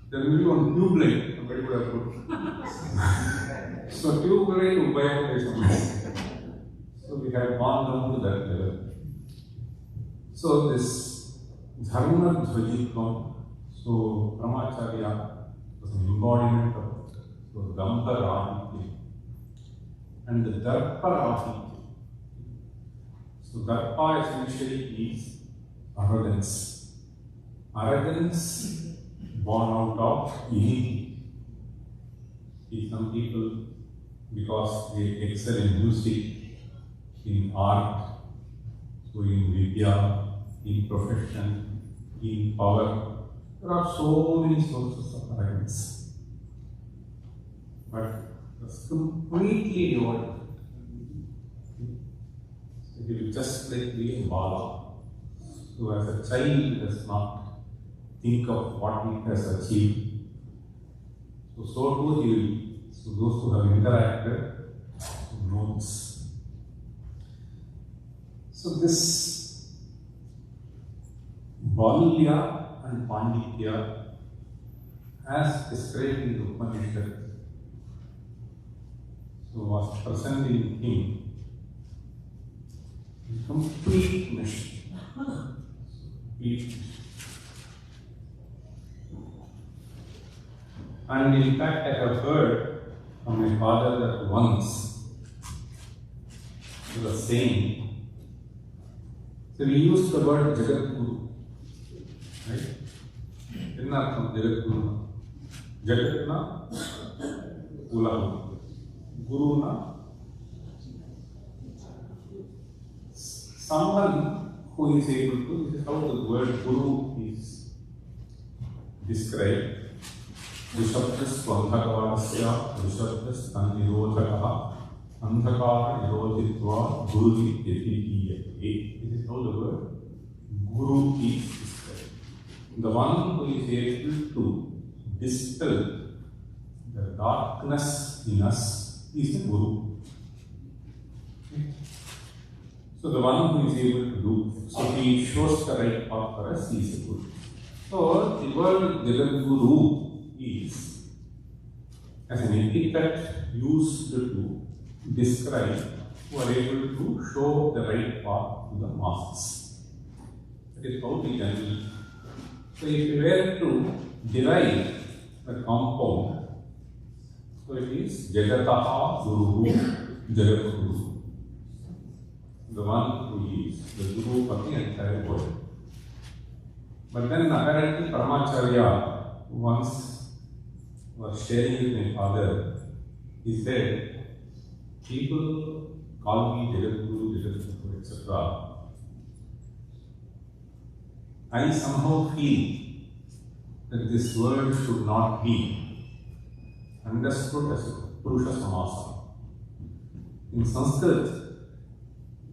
There will be one tube light, somebody would have put. So tube light Upanyasam. So we have gone down to that level. So this Dharma Dhvajitvam, so Brahmacharya was an embodiment of so Dhampa Rahiti and the Darpa Rahiti. So Darpa essentially is arrogance. Arrogance born out of unity. See, some people, because they excel in music, in art, so in vidya, in profession, in power, there are so many sources of arrogance. But it's completely devoid. So he will just like be a bala. So as a child, he does not think of what he has achieved. So too he will. So those who have interacted know this. So this Balya and Panditya, as described in the Upanishad, so was present in him, a complete mission. And in fact, I have heard from my father that once he was saying, so we use the word Jagadguru, right? Enna Jagadguru? Jagatna Ulam. Guru na someone who is able to, this is how the word Guru is described. Vishabdas Svandhakavasya, Vishabdas Tannirodhakaha, Andhakara Nirodhitva, Guru Yati. This is how the word Guru is described. The one who is able to dispel the darkness in us is the Guru. So the one who is able to do, so he shows the right path for us, he is the Guru. So the word Jagadguru is as an epithet used to describe who are able to show the right path to the masses. That is how we generally. So if we were to derive the compound, so it is Jagataha Guru, Jagadguru. The one who is the Guru for the entire world. But then apparently Paramacharya once was sharing with my father, he said, people call me Jagadguru, etc. I somehow feel that this word should not be understood as a Purusha Samasa. In Sanskrit,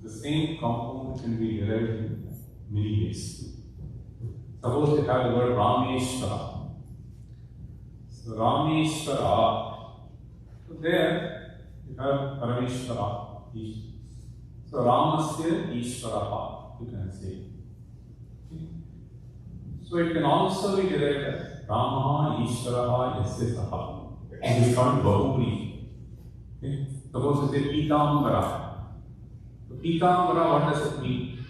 the same compound can be derived in many ways. Suppose you have the word Rameshwara. So Rameshwara, so there you have Parameshwara. So Ramasya Ishvaraha, you can say. So it can also be derived as Ramaha Ishvaraha Yasya Saha. It is called Bahubali. Suppose you say Pitambara. So Pitambara, what does it mean?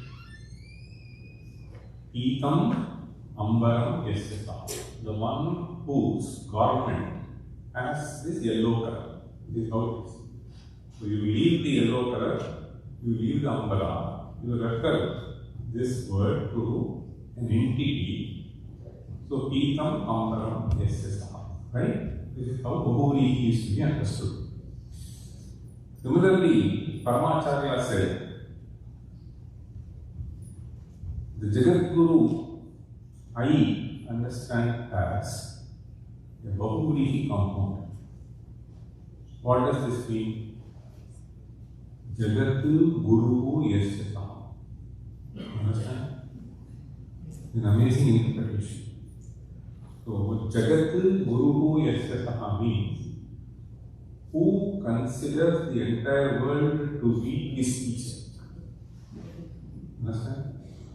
Pitam Ambaram Yasya Saha. The one whose garment has this yellow color. This is how it is. So you leave the yellow color, you leave the ambara, you refer this word to an entity. So Pitam Ambaram Yasya Saha. Right? This is how Bahubali is to be understood. Similarly, Paramacharya said, the Jagadguru I understand as a Bahubali compound. What does this mean? Jagat Guru Yasya Saha. Understand? An amazing interpretation. So, Jagat Guru Yasya Saha means who considers the entire world to be his teacher. Understand?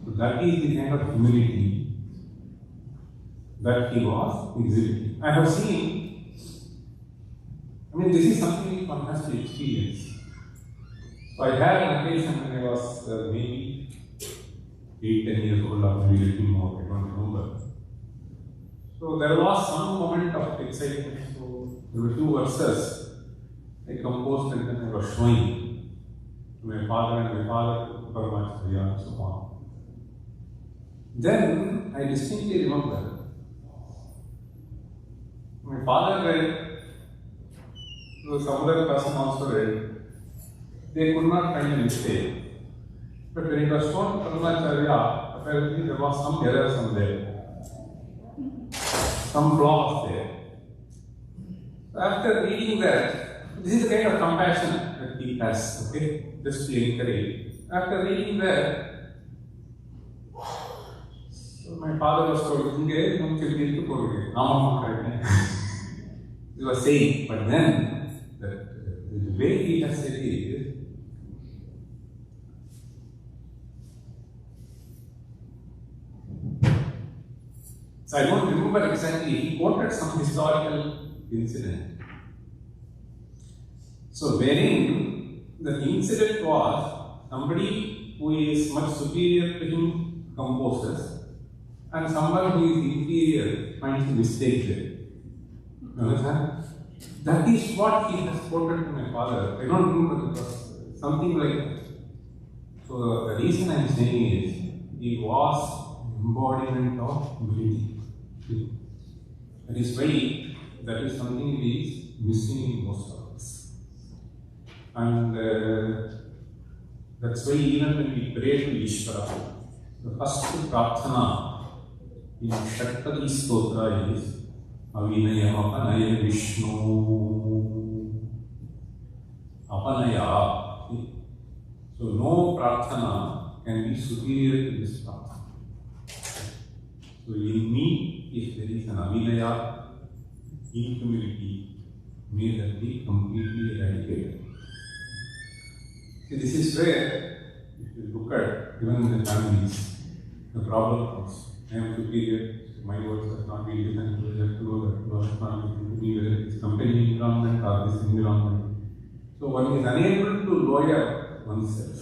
So, that is the kind of humility that he was exhibiting. I have seen, this is something one has to experience. So I had an occasion when I was maybe 8-10 years old or maybe a little more, I don't remember. So there was some moment of excitement. So there were 2 verses I composed and then I was showing to my father and my father, Upanyasam and so on. Then I distinctly remember my father read, so some other person also read. They could not find a mistake. But when it was shown to Periyava, apparently there was some error somewhere. Some flaw was there. So after reading that, this is the kind of compassion that he has, okay? Just to encourage. After reading that, so my father was told, he was saying, but then the way he has said it is, so I don't remember exactly, he quoted some historical incident. So wherein the incident was somebody who is much superior to him composes and someone who is inferior finds a mistake there. You understand? That is what he has quoted to my father. I don't remember, it was something like that. So the reason I am saying is, he was embodiment of humility. That is why that is something that is missing in most of us. And that's why even when we pray to Ishvara, the first prarthana in Shatpati Stotra is Avinayam Apanaya Vishnu Apanaya. So no prarthana can be superior to this prarthana. So in me, if there is an avinaya, in humility, may that be completely eradicated. See, this is where, if you look at even in the families, the problem comes. I am superior, so my words have not been listened to, that was not listened to me, whether it is company environment or this environment. So one is unable to lower oneself.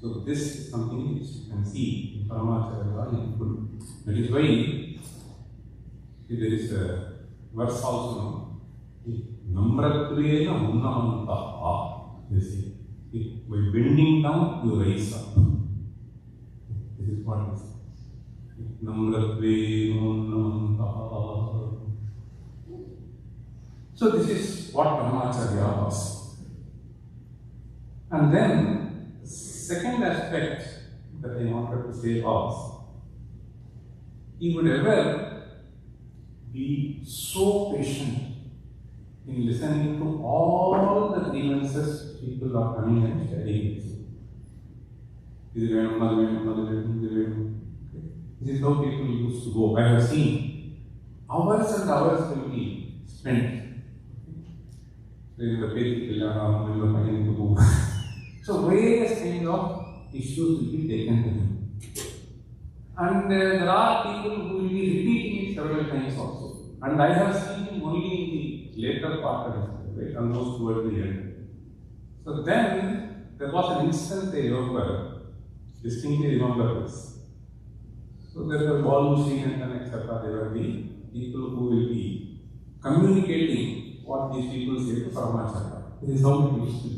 So this is something which you can see in Periyava in full. That is why there is a verse also, NammaPeriyavaKovil Munnamantaha. You see, by bending down, you rise up. This is what it is. NammaPeriyavaKovil Munnamantaha. So this is what Periyava was. And then, the second aspect that I wanted to say was, he would ever be so patient in listening to all the grievances people are coming and sharing with you. This is how people used to go. I have seen hours and hours will be spent. So various kinds of issues will be taken to him. And there are people who will be repeating it several times also. And I have seen him only in the later part of his life, right, almost towards the end. So then, there was an instance I remember, distinctly remember this. So there were Balushi and etc. There will be people who will be communicating what these people say to Periyava. This is how it used to be.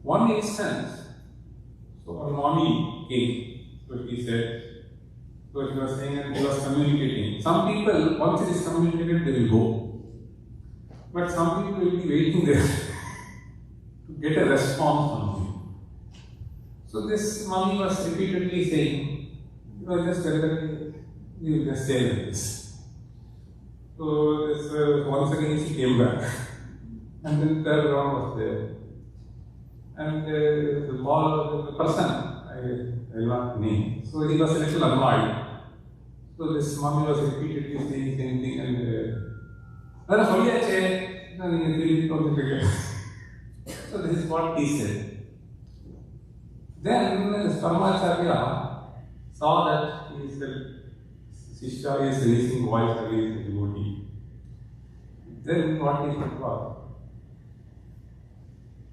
One instance, so one mommy came. So he said, so he was saying that he was communicating. Some people, once it is communicated, they will go. But some people will be waiting there to get a response from him. So this mommy was repeatedly saying, you know, just tell them, you just say like this. So this, once again she came back. And then third round was there. And the person, I will not name. So he was a little annoyed. So this mommy was repeatedly saying the same thing and so this is what he said. Then this Periyava saw that he is Shishya is raising voice against the devotee. Then what is the problem?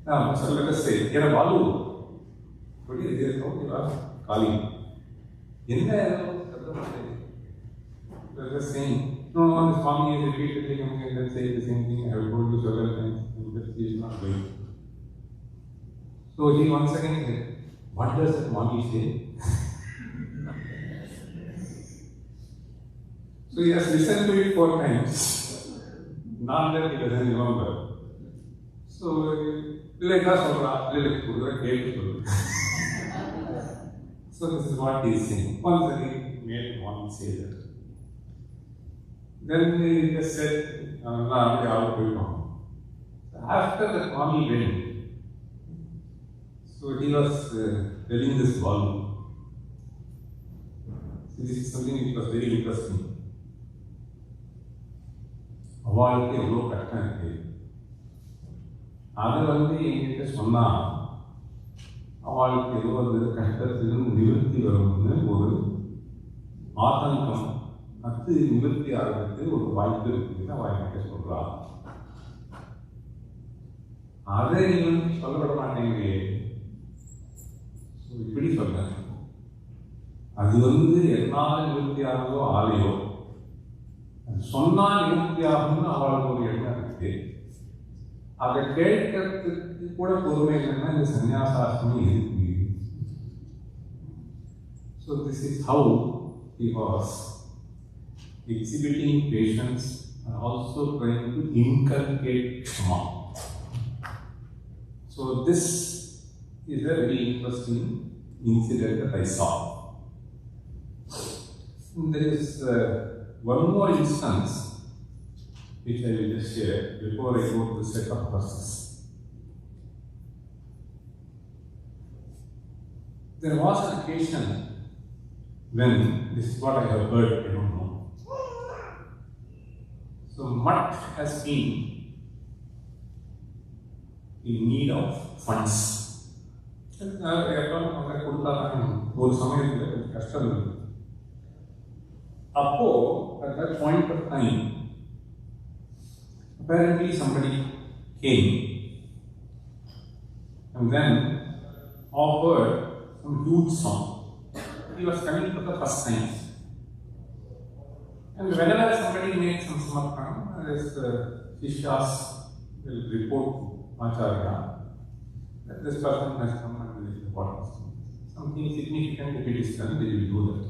Now, so let us say, here a Balu, what is there? How you are calling? Let us saying, no, the Swami is repeatedly coming and saying the same thing. I have told you several times, but he is not going. So he once again said, what does the Swami say? So he has listened to it 4 times. Not that he doesn't remember. So, so this is what he is saying. Once again, he made one say that. Then he just said, after the Swami went, so he was telling this volume. This is something which was very interesting. அவளுக்கு எவ்வளோ கஷ்டம் இருக்கு, அதை என்கிட்ட சொன்னா அவளுக்கு ஏதோ அந்த கஷ்டத்திலிருந்து நிவர்த்தி வரும்னு ஒரு ஆதங்கம், அது நிவர்த்தி ஆகிறதுக்கு ஒரு வாய்ப்பு இருக்குன்னு அவள் என்கிட்ட சொல்றா. அதை நீ சொல்லப்பட மாட்டேங்கிறே. இப்படி சொல்ல, அது எதனால நிவர்த்தி ஆகுதோ ஆலையோ, சொன்னா நிவர்த்தியாகும்னு அவளுக்கு ஒரு எண்ணம் இருக்கு. அதை கேட்கறதுக்கு கூட பொறுமை இல்லைன்னா இந்த சன்னியாசாசிரமம் இருக்கு. So this is how he was exhibiting patience and also trying to inculcate Kshama. So this is a very interesting incident that I saw. And there is one more instance which I will just share before I go to the set of verses. There was an occasion when, this is what I have heard, I don't know. So Math has been in need of funds. ஒரு சமயத்தில் கொஞ்சம் கஷ்டம் இருக்கு. அப்போ at that point of time, apparently somebody came and then offered some huge sum. He was coming for the first time. And whenever somebody makes some samartham, as Shishyas will report to Acharya that this person has come and will report something significant. If it is done, they will do that.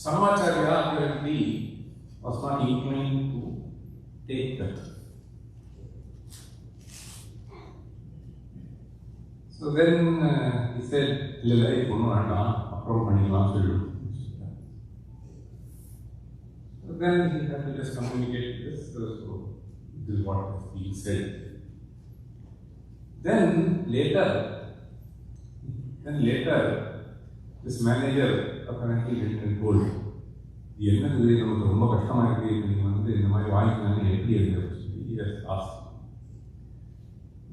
Samacharya apparently was not inclined to take that. So then he said, "Lilai kono anda, aprom panikalam sollu." So then he had to just communicate this. So this is what he said. Then later, this manager apparently went and told, என்னது நமக்கு ரொம்ப கஷ்டமா இருக்கு, நீங்கள் இந்த மாதிரி வாங்கிக்கலாம்னு எப்படி இருக்கு? He has asked.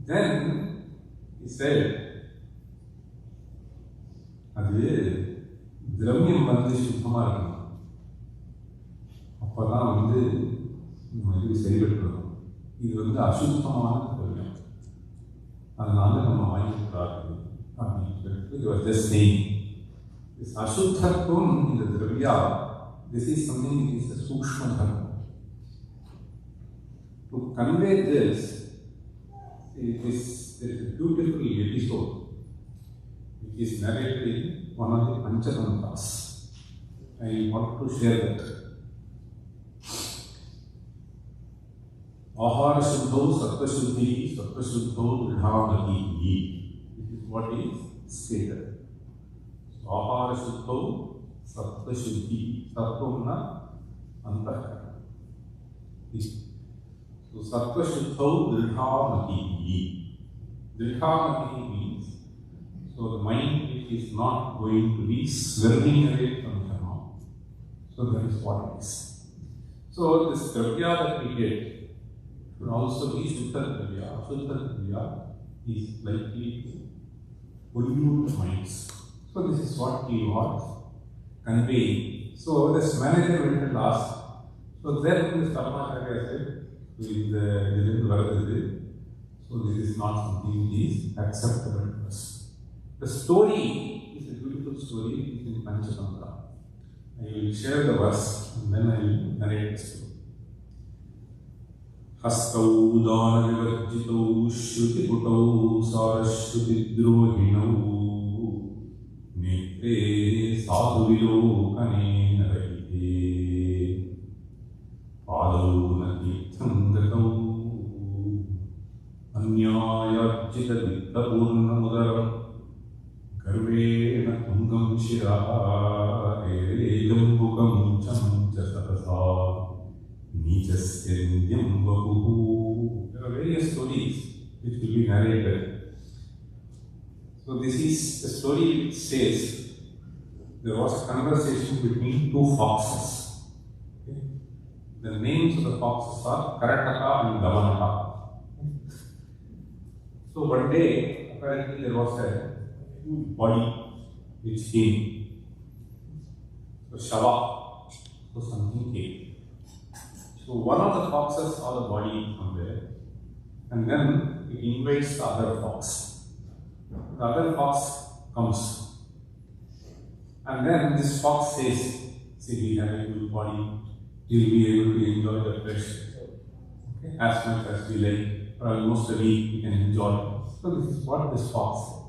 Then he said, அது திரவியம் சுத்தமா இருக்கணும், அப்பதான் நம்ம இது சரிபட்டு. இது அசுத்தமான திரவியம், அதனால நம்ம வாங்கிக்கூடாது அப்படின்னு சொல்லிட்டு he was just saying. This ashuddhatvam in the dravya, this is something which is a sukshma dharma. To convey this, there is a beautiful episode which is narrated in one of the Panchatantas. I want to share that. Ahara shuddhau sattva shuddhi, sattva shuddhau dridhamati. This is what is stated. Ahara shuddhau sattva shuddhi, sattva antahkarana. So sattva shuddhau dridhamati. Dridhamati means, so the mind which is not going to be swerving away from dharma. So that is what it is. So this dravya that we get should also be Shuddha Dravya. Shuddha Dravya is likely to pollute minds. So this is what he was conveying. So this manager went and asked. So then Mr. Mahaperiyava said, with the so this is not something which is acceptable to us. The story is a beautiful story. It is in Panchatantra. I will share the verse and then I will narrate the story. Hastau dana vivarjitau shruti putau sarashruti drohinau netre sadhu vilokane narahite padau natirtham gatau अन्यायार्जित वित्तपूर्णमुदरं गर्वेण तुङ्गं शिरः जम्बुकं च सहसा नीचस्यन्द्यं वपुः. There are various stories which will be narrated. So this is the story which says there was a conversation between two foxes. Okay? The names of the foxes are Karataka and Damanaka. So one day, apparently there was a huge body which came. So Shava, so something came. So one of the foxes saw the body from there, and then it invites the other fox. The other fox comes, and then this fox says, "See, we have a huge body. We'll be able to enjoy the flesh as much as we like. For almost a week we can enjoy." So this is what this fox said.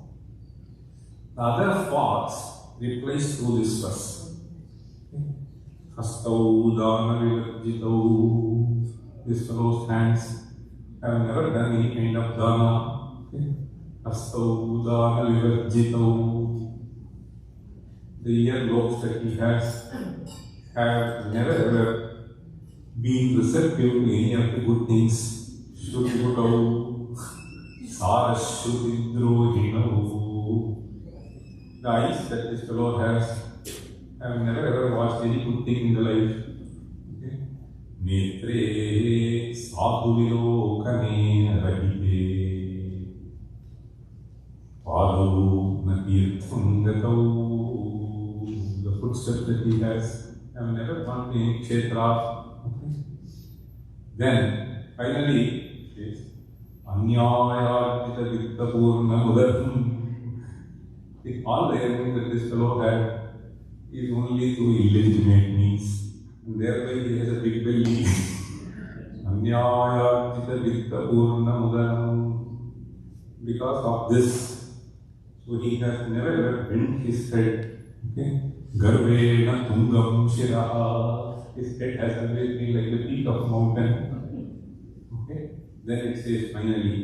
The other fox replies through this verse. Hastau dana vivarjitau. This fellow's hands have never done any kind of dana. Hastau dana vivarjitau. The earlobes that he has have never ever been receptive to any of the good things. Shruti Sarashruti drohinau. The eyes that this fellow has have never ever watched any good thing in the life. Netre sadhu vilokane rahite padau natirtham gatau. The footsteps that he has have never gone to any kshetra. Then finally Anyayarjita vittapurnamudam. All the earnings that this fellow had is only through illegitimate means, and thereby he has a big belly. Anyayarjita vittapurnamudam. Because of this, so he has never ever bent his head. Garvena tungam shiraha. His head has always been like the peak of mountain. Then it says finally,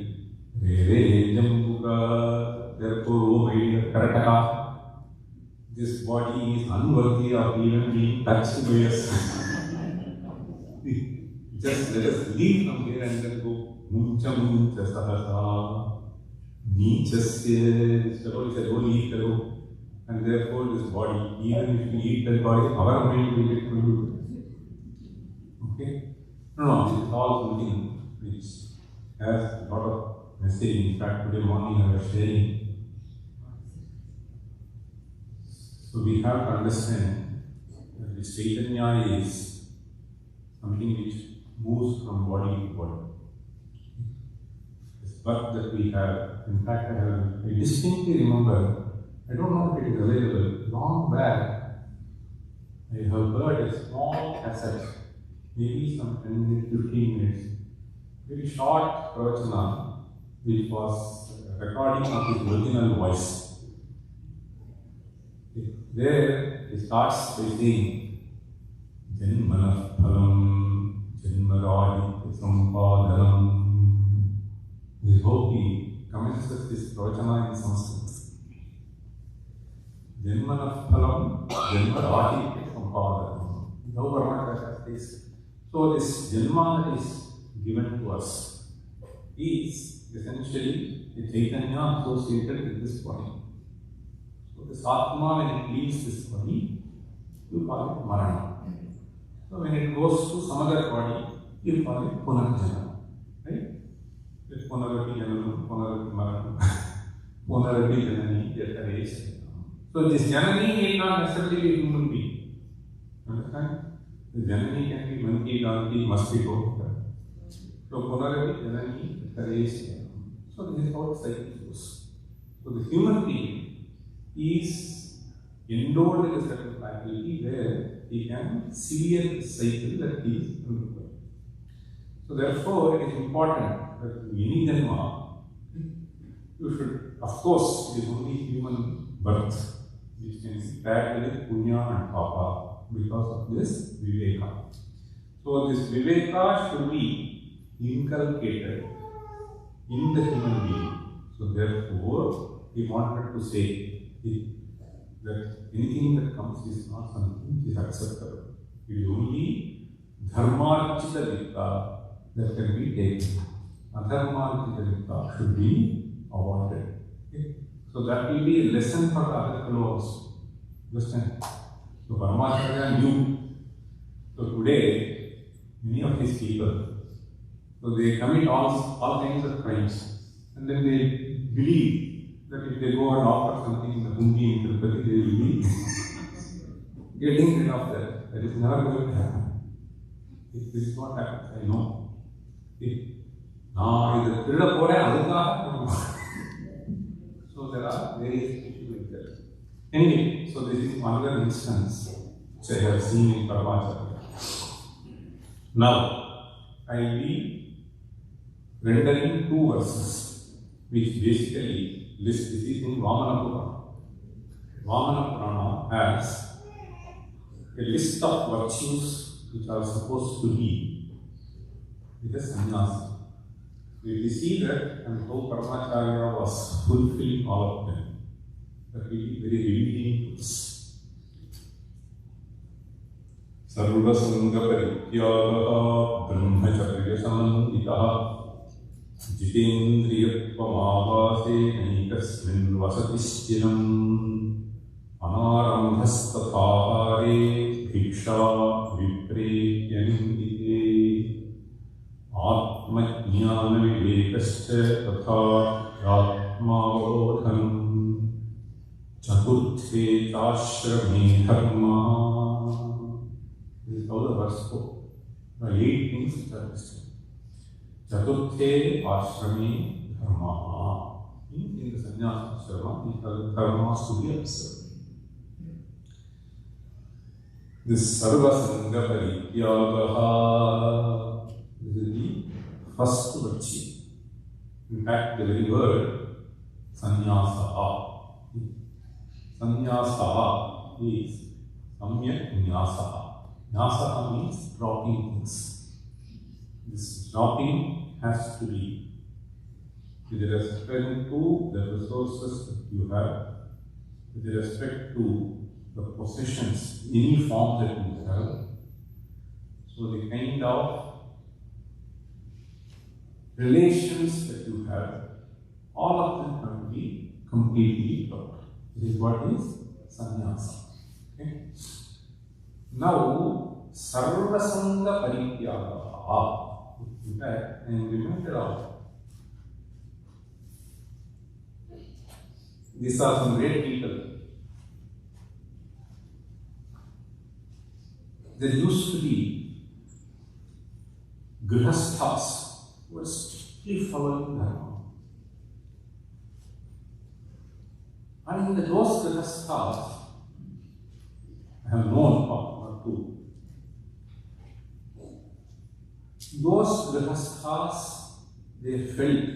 Re Jambuka, therefore, O my dear Karataka, this body is unworthy of even being touched by us. Just let us leave from here and then go. Muncha muncha sahasa. Nichasya, this fellow is a holy fellow. And therefore, this body, even if we eat that body, our mind will get polluted. Okay? No, this is all something which has a lot of message. In fact, today morning I was sharing. So we have to understand that this Chaitanya is something which moves from body to body. This birth that we have, in fact, I distinctly remember, I don't know if it is available, long back, I have heard a small cassette, maybe some 10 minutes, 15 minutes, very short pravachana, which was a recording of his original voice. There he starts by saying, Janmana phalam, janmaradi sampadanam. We hope he commences this pravachana in Sanskrit. Janmana phalam, janmaradi sampadanam. So this janma that is given to us is essentially the Chaitanya associated with this body. So this Atma, when it leaves this body, you call it Marana. So when it goes to some other body, you call it Punarjana. Right? It's Punarati Jananam, Punarati Maranam, Punarati Janani, Yataresh. So this Janani may not necessarily be a human being. understand? The Janani can be monkey, donkey, mosquito. So Punaravi, Janani, courage. So this is how cycle goes. So the human being is endowed with a certain faculty where he can see a cycle that he is undergoing. So therefore, it is important that any Janma, you should, of course, it is only human birth, which can be paired with Punya and Papa because of this Viveka. So this Viveka should be inculcated in the human being. So therefore, he wanted to say that anything that comes is not something which is acceptable. It is only Dharmarchita Vitta that can be taken. Adharmarchita Vitta should be avoided. Okay? So that will be a lesson for the other fellows. Understand? So Paramacharya knew. So today, many of these people, so they commit all kinds of crimes, and then they believe that if they go and offer something in the Hundi in Tirupati, they will be getting rid of that. That is never going to happen. If this is what happens, I know. So there are various people like that. Anyway, so this is another instance which I have seen in Paramacharya. Now, I will be rendering two verses which basically list this is in Vamana Purana. Vamana Purana has a list of virtues which are supposed to be with a sannyasi. We see that and how Paramacharya was fulfilling all of them. That will be very revealing to us. Sarvasanga Pariyava Brahmacharya Samandita Jitendriyatva Mahase Naikasmin Vasatistinam Anarambhastatahare Bhiksha Vipre Yanindite Atmajnana Vivekascha Tatha Atmavodhanam Chaturthe Ashrame Dharma. This is how the verse goes. There are 8 things which are listed. Chaturthe Ashrame Dharma. In the sannyasa ashrama, these are the dharmas to be observed. This Sarvasanga Pariyavaha. This is the first virtue. In fact, the very word sannyasa. Sannyasa is samyak nyasa. Nyasa means dropping things. This dropping has to be with respect to the resources that you have, with respect to the possessions, any form that you have. So the kind of relations that you have, all of them have to be completely dropped. This is what is sannyasa. Okay? Now, Sarvasanga Pariyavaha. In fact, I am reminded of these are some great people. There used to be grihasthas who were strictly following Dharma. And in those grihasthas, I have known one or two. Those grihasthas, they felt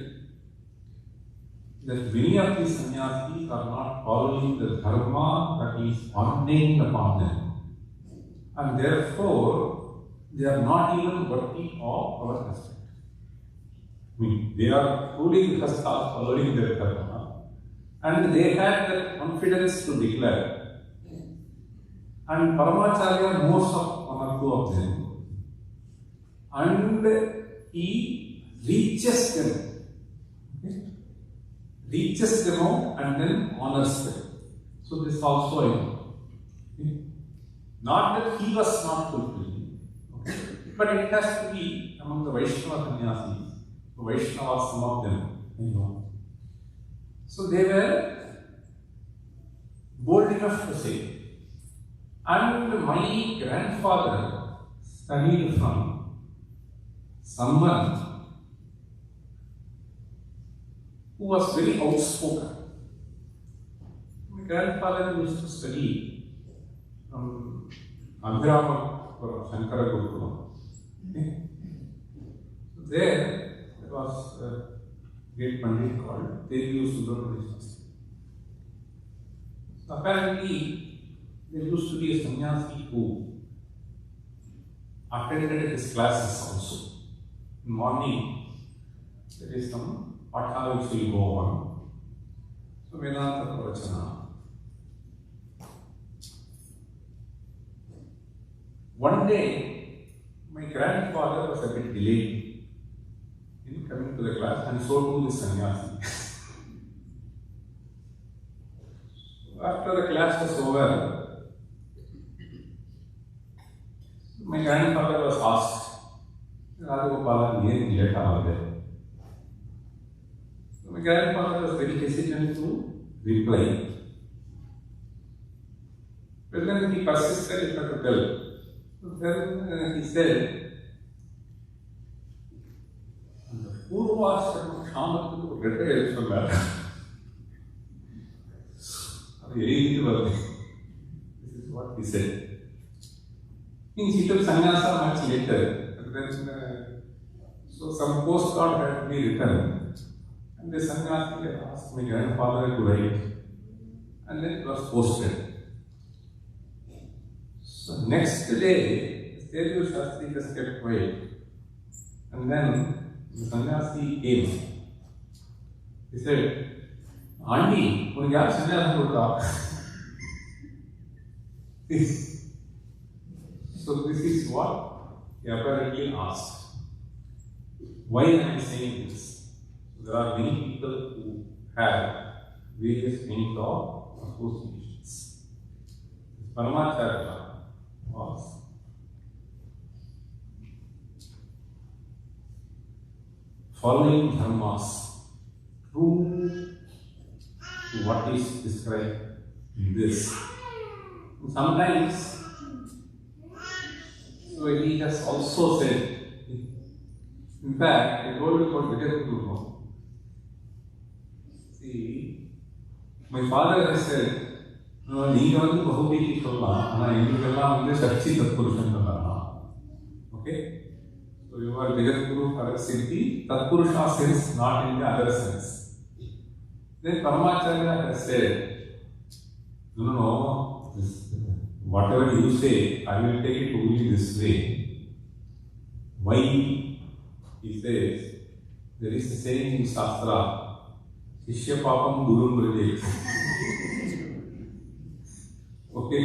that many of these sannyasis are not following the dharma that is ordained upon them. And therefore, they are not even worthy of our respect. I mean, they are truly grihasthas following their dharma, and they had the confidence to declare. And Paramacharya knows of one or two of them, and he reaches them. Okay? Reaches them out and then honors them. So this also, okay? Not that he was not fulfilling, okay? But it has to be among the Vaishnava sannyasis, the Vaishnavas, some of them, you know. So they were bold enough to say, And my grandfather studied from someone who was very outspoken. My grandfather used to study from Periyava or Shankara Guru. Okay. So there was a great Pandit called Periyava. So apparently, there used to be a sannyasi who attended his classes also. In the morning, there is some Patha which will go on. So Vedanta Pravachana. One day, my grandfather was a bit delayed in coming to the class, and so too the sannyasi. After the class was over, my grandfather was asked, Radhagopala, so my grandfather was very hesitant to reply. But then he persisted in to tell. So then he said, Purvashram Shamathu Gata Elshamara. This is what he said. Means he took sannyasa much later. And then, so some postcard had to be written. And the sannyasi had asked my grandfather to write. And then it was posted. So next day, the Telugu Shastri just kept quiet. And then the sannyasi came. He said, Auntie, you have sannyasa. So this is what he apparently asked. Why am I saying this? There are many people who have various kinds of associations. Paramacharya was following dharmas true to what is described in this. Sometimes, so he has also said, in fact, I told you about Jayanthi. See, my father has said, no, you are Bahubiki Shola, and I am Sakshi Tatpurushan. Okay? So you are Jagadguru for a Siddhi, Tatpurusha sense, not in the other sense. Then Paramacharya has said, no, whatever you say, I will take it only this way. Why? He says, there is a saying in Shastra, Shishya Papam Guru Mride. Okay?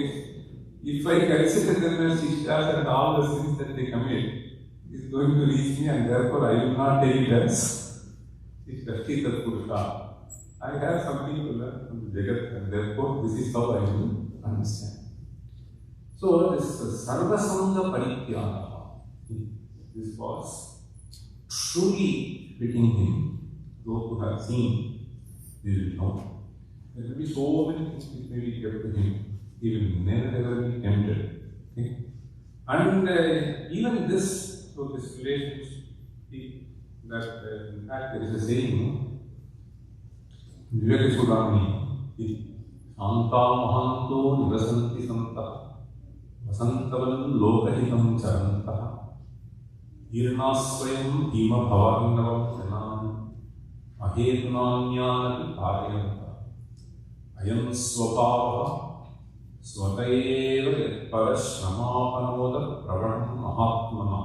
If I consider them as Shishyas and all the sins that they commit, it is going to reach me, and therefore I will not take it as Shishya Purusha. I have something to learn from the Jagat, and therefore this is how I will understand. So this Sarvasanga Parityaga, this was truly fitting him. Those who have seen, they will know. There will be so many things which may be kept to him. He will never ever be tempted. Okay? And even this, so this relationship, that in fact there is a saying, Viveka Sudami, Santa Mahanto Nivasanti Santa, Vasantavan Lokahitam Charanta, Irnaswayam Hima Bhavarnavam Janan, Ahetunanyana Parayanta, Ayam Swapava, Swatayeva Parashramapanavoda Pravanam Mahatmana,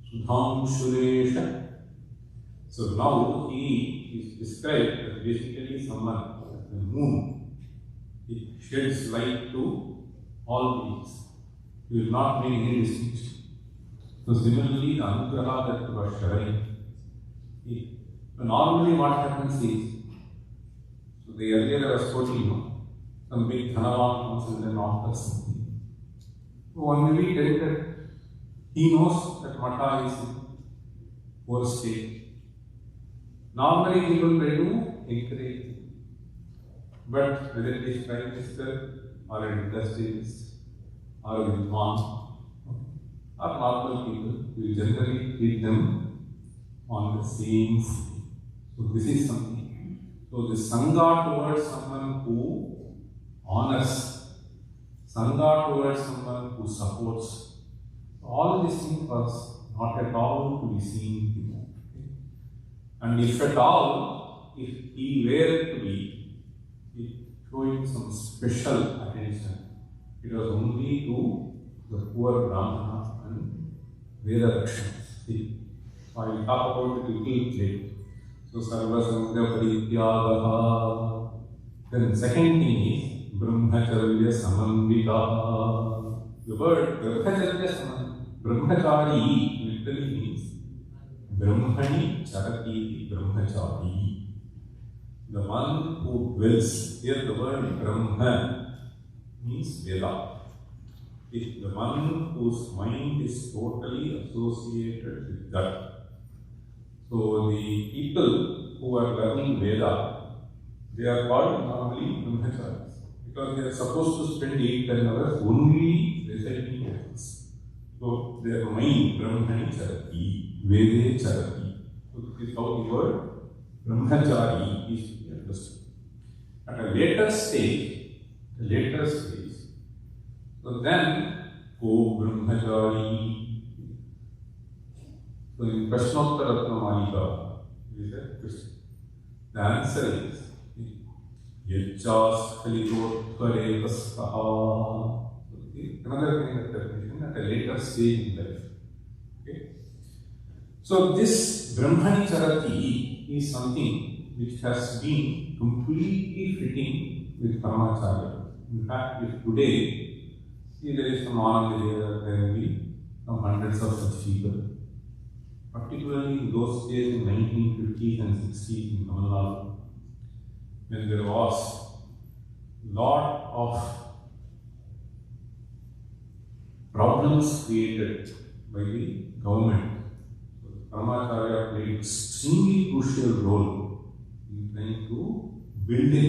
Sudham Suresha. So now he is described as basically someone, the moon. It sheds light to all these. He will not make any distinction. So similarly, the Anugraha that was showing, normally what happens is, so the earlier I was quoting, some big Dhanavan comes and then offers something. So one will be tempted. He knows that Mata is in poor state. Normally people try to encourage him. But whether it is Prime Minister, or an industrialist, or a Vidwan, or normal people, we generally treat them on the same footing. So this is something. So the Sangha towards someone who honors, Sangha towards someone who supports, all these things are not at all to be seen before. And if at all, if he were to be showing some special attention, it was only to the poor Brahmana and Veda Rakshans. See, so I will talk about it a little later. So, NammaPeriyavaKovil. Then, second thing is Brahmacharya Samanvita. The word Brahmacharya Samanvita, Brahmachari literally means Brahmani Charati Brahmachari. The one who dwells. Here, the word Brahma means Veda. The one whose mind is totally associated with that. So the people who are learning Veda, they are called normally Brahmacharis because they are supposed to spend 8-10 hours only reciting Vedas. So their mind, Brahmani Charati, Vede Charati. So this is how the word Brahmachari is to be understood. At a later stage, so then, Ko Brahmachari. So in Prashnottara Malika, is a question. The answer is Yachas Kalitottvare Vastaha. Another kind of definition at a later stage in life. Okay? So this Brahmani Charati is something which has been completely fitting with Paramacharya. In fact, if today, see there is some Mahaperiyava, there will be some hundreds of such people. Particularly in those days in 1950s and 60s in Tamil Nadu, when there was a lot of problems created by the government. So Paramacharya played extremely crucial role in trying to build in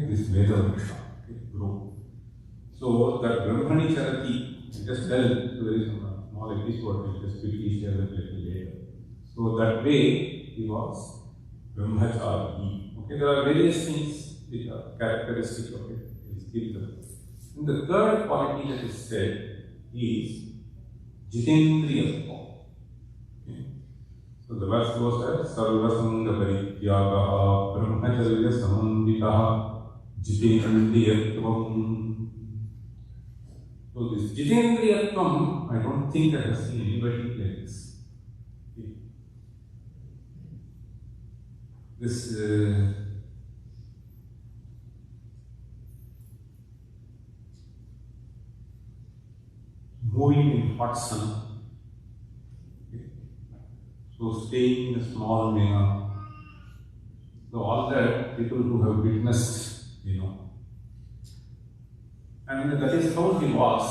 this Veda Vriksha, grow. So that Brahmani Charati, I just tell, so there is a small episode, I just quickly share that little later. So that way he was Brahmachari. Okay, there are various things which are characteristic of it. And the third quality that is said is Jitendriyatva. Okay. So the verse goes as Sarvasanga Periyava Brahmacharya Samandita Jitendriyatvam. So this Jitendriyatvam, I don't think I have seen anybody like this. Okay. This moving in hot sun. Okay. So staying in a small manner. So all that people who have witnessed, and that is how he was.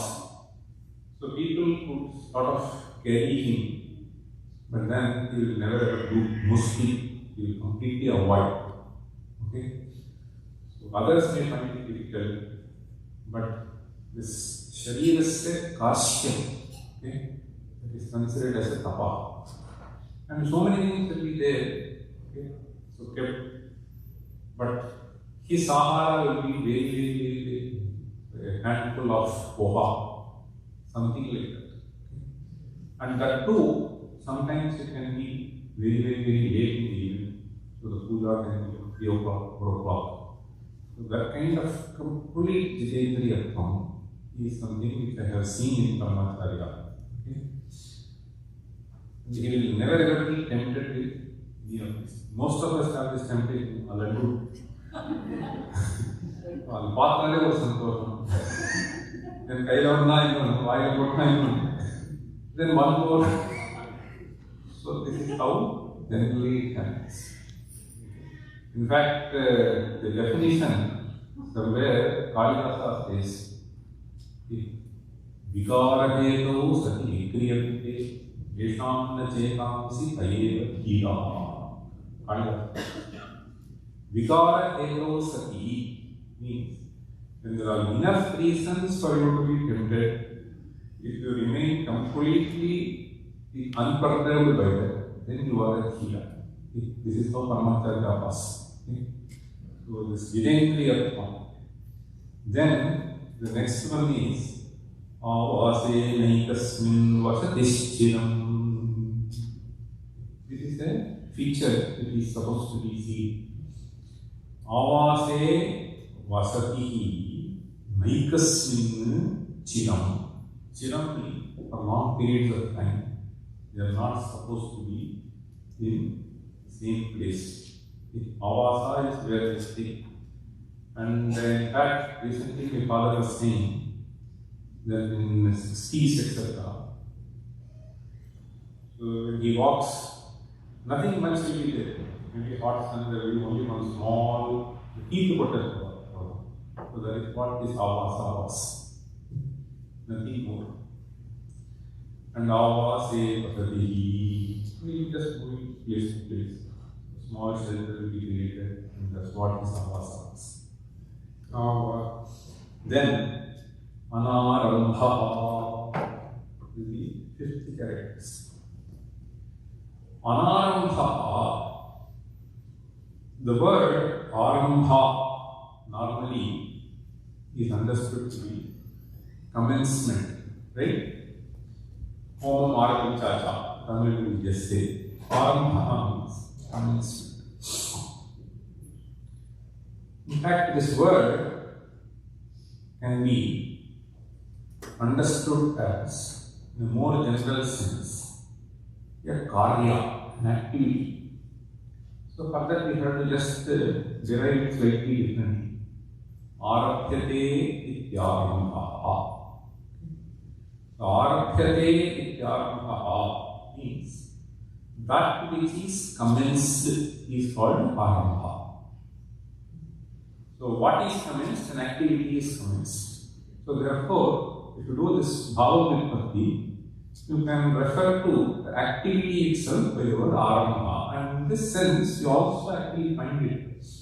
So people could sort of carry him, but then he will never ever do musti, he will completely avoid. Okay? So others may find it difficult, but this Sharirasya Kashyam, okay, that is considered as a tapa. And so many things will be there. Okay? So kept. But his sahara will be very a handful of poha, something like that. And that too, sometimes it can be very late in the evening. So the puja can be 3 o'clock, 4 o'clock. So that kind of complete Jitendriyatvam is something which I have seen in Brahmacharya. Okay? He will never ever be tempted with any of this. Most of us have this temptation, Alandu. Then then one more. So this is how generally it happens. In fact, the definition somewhere Kalidasa says, Vikaraheto sati vikriyate yesham na chetamsi tayeva hira. Kalidasa. Vikaraheto sati means when there are enough reasons for you to be tempted, if you remain completely unperturbed by that, then you are a healer. This is how Mahaperiyava was. So this Jayanthi Artham. Then the next one is Avase Naikasmin Vasatishchiram. This is a feature that is supposed to be seen. Avase Vasatihi Naikasmin Chiram. Chiram means for long periods of time. They are not supposed to be in the same place. Avasa is where they stay. And in fact, recently my father was saying that in the 60s, etc., so when he walks, nothing much will be there. Maybe hot sun, there will be only one small heat protect. So that is what this avasa was. Nothing more. And avase patati. We just moving place to place. A small shelter will be created, and that's what this avasa was. Then Anarambha is the fifth character. Anarambha, the word Arambha normally is understood to be commencement, right? Om Arambhacha, Tamil we just say. Arambha means commencement. In fact, this word can be understood as, in a more general sense, a karya, an activity. So for that we have to just derive it slightly differently. Arabhyate ityarambha. So arabhyate ityarambha means that which is commenced is called arambha. So what is commenced? An activity is commenced. So therefore, if you do this bhava vipatti, you can refer to the activity itself by the word arambha. And in this sense, you also actually find it. It's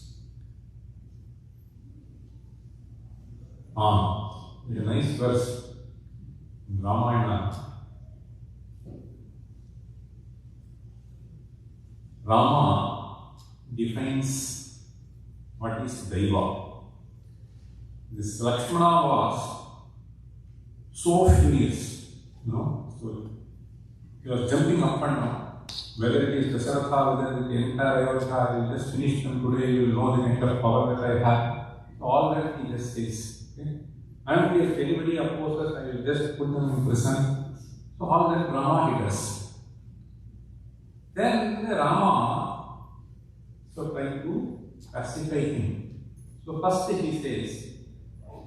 a nice verse in Ramayana. Rama defines what is Daiva. This Lakshmana was so furious, so he was jumping up and down. Whether it is Dasaratha, whether the entire Ayodhya, I will just finish them today, you will know the kind of power that I have. So all that he just says. Okay? And if anybody opposes, I will just put them in prison. So all that Rama he does. Then Rama tried to pacify him. So first he says,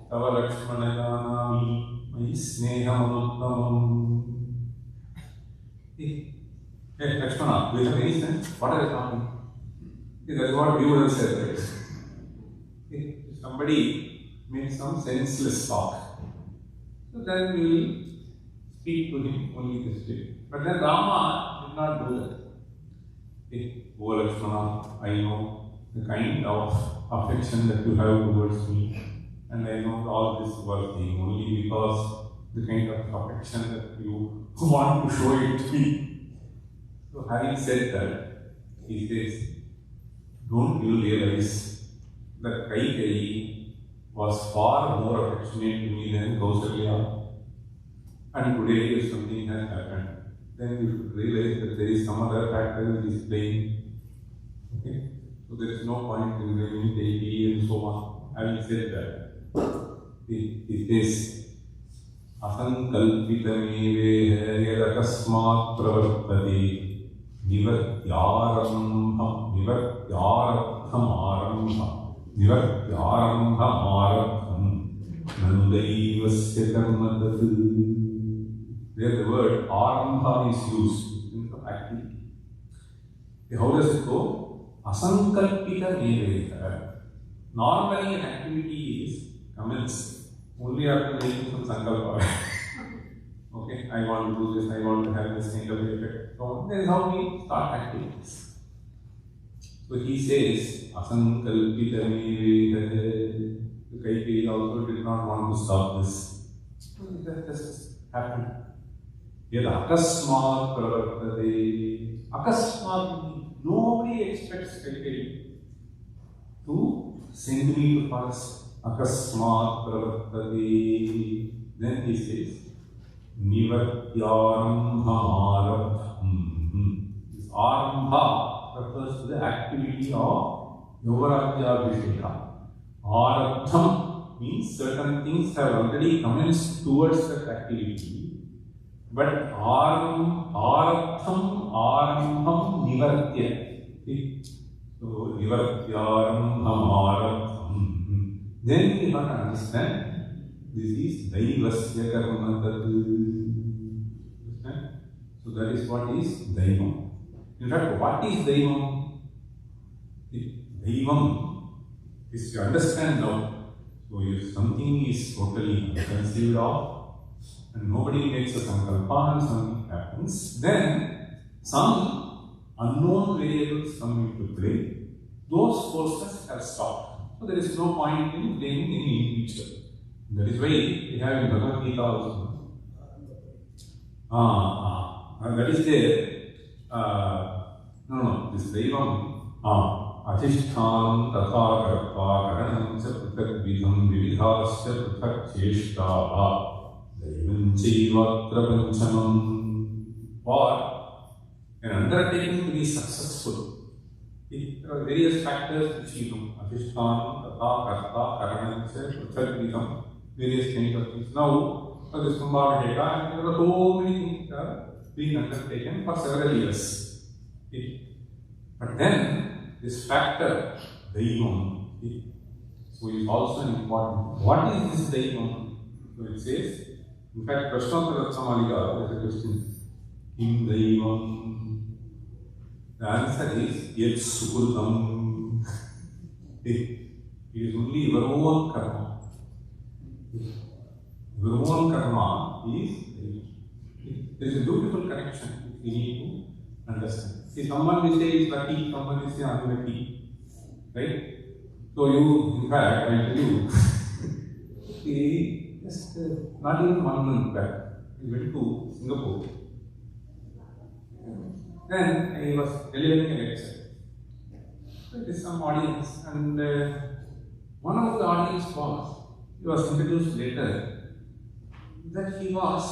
Tava Lakshmana Janami, Mai Snehamanuttamam. Hey, Lakshmana, do you have any sense? What are you talking? That's what you would have said, right? If somebody made some senseless talk, so then we will speak to him only this way. But then Rama did not do that. Oh Lakshmana, I know the kind of affection that you have towards me, and I know all this worthy only because the kind of affection that you want to show it to me. So having said that, he says, don't you realize that Kaikeyi was far more affectionate to me than Kausalya? And today if something has happened, then you should realize that there is some other factor which is playing. Okay? So there is no point in blaming Devi and so on. Having said that, it is Asankalpitameveha yadakasmat pravartati nivartyarambham nandaivasya karmatatu. There the word arambha is used in the activity. How does it go? Asankalpita neveha. Normally an activity is commenced only after making some sankalpa. Okay, I want to do this, I want to have this kind of effect. So that is how we start activities. So he says, Asankalpita neveha. The Kaikeyi also did not want to stop this. So that just happened. Yada akasmat pravartate. Akasmat, nobody expects Kaikeyi to send me to forest. Akasmat pravartate. Then he says, Nivatyaram Arabham. This Arambha refers to the activity of Yogarajya Vishya. Arabham means certain things have already commenced towards that activity. But Arabham Nivartya. So Nivatyaram Arabham. Then we have to understand this is Daivasya Karma Tatu. So that is what is Daivam. In fact, what is Daivam? Daivam is to understand now. So if something is totally conceived of and nobody makes a sankalpa and something happens, then some unknown variables come into play. Those forces have stopped. So there is no point in blaming any individual. That is why we have in Bhagavad Gita also. That is there. This Daivam. Adhishthanam tatha karpa karanam cha pruthak vidham vividhasya pruthak cheshtaha Daivam chaivatra panchamam. For an undertaking to be successful, there are various factors which you know. Adhishthanam tatha karpa karanam cha pruthak vidham. Various kinds of things. Now, for this Mahaperiyava, there are so many things that are being undertaken for several years. But then, this factor, Daivam, so is also important. What is this Daivam? So it says, in fact, Prashnottara Samalika, there is a question. Kim Daivam? The answer is, Yet Sukurdam. It is only your own karma. Your own karma is, there is a beautiful connection which we need to understand. See, someone will say it's lucky, someone will say unlucky, right? So you, in fact, I will tell you, just not even 1 month back, we went to Singapore. Then I was delivering a lecture. So there is some audience, and one of the audience he was introduced later, that he was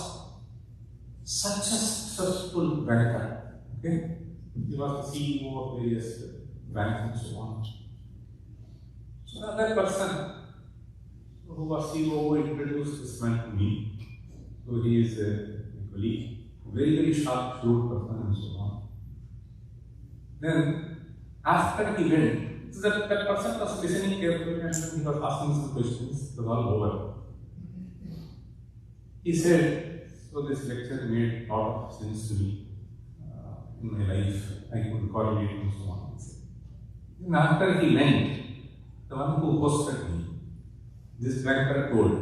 such a successful banker. Okay? He was the CEO of various banks and so on. So that person who was CEO introduced this man to me. So he is a colleague, very, very sharp, shrewd person and so on. Then, after he went, so that person was listening carefully and he was asking some questions. It was all over. He said, so this lecture made a lot of sense to me in my life. I could correlate and so on. And after he went, the one who hosted me, this banker told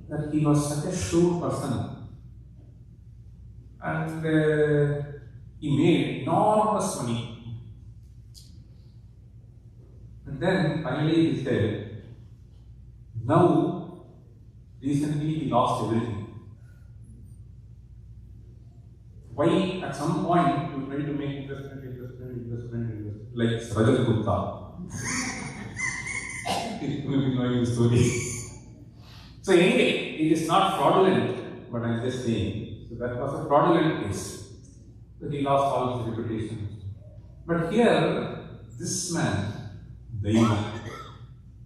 that he was such a shrewd person and he made enormous money. And then finally he said, now recently he lost everything. Why at some point you try to make investment, like Rajat Gupta. You may be knowing the story. So anyway, it is not fraudulent, but I am just saying. So that was a fraudulent case. So he lost all his reputation. But here, this man, Daiva,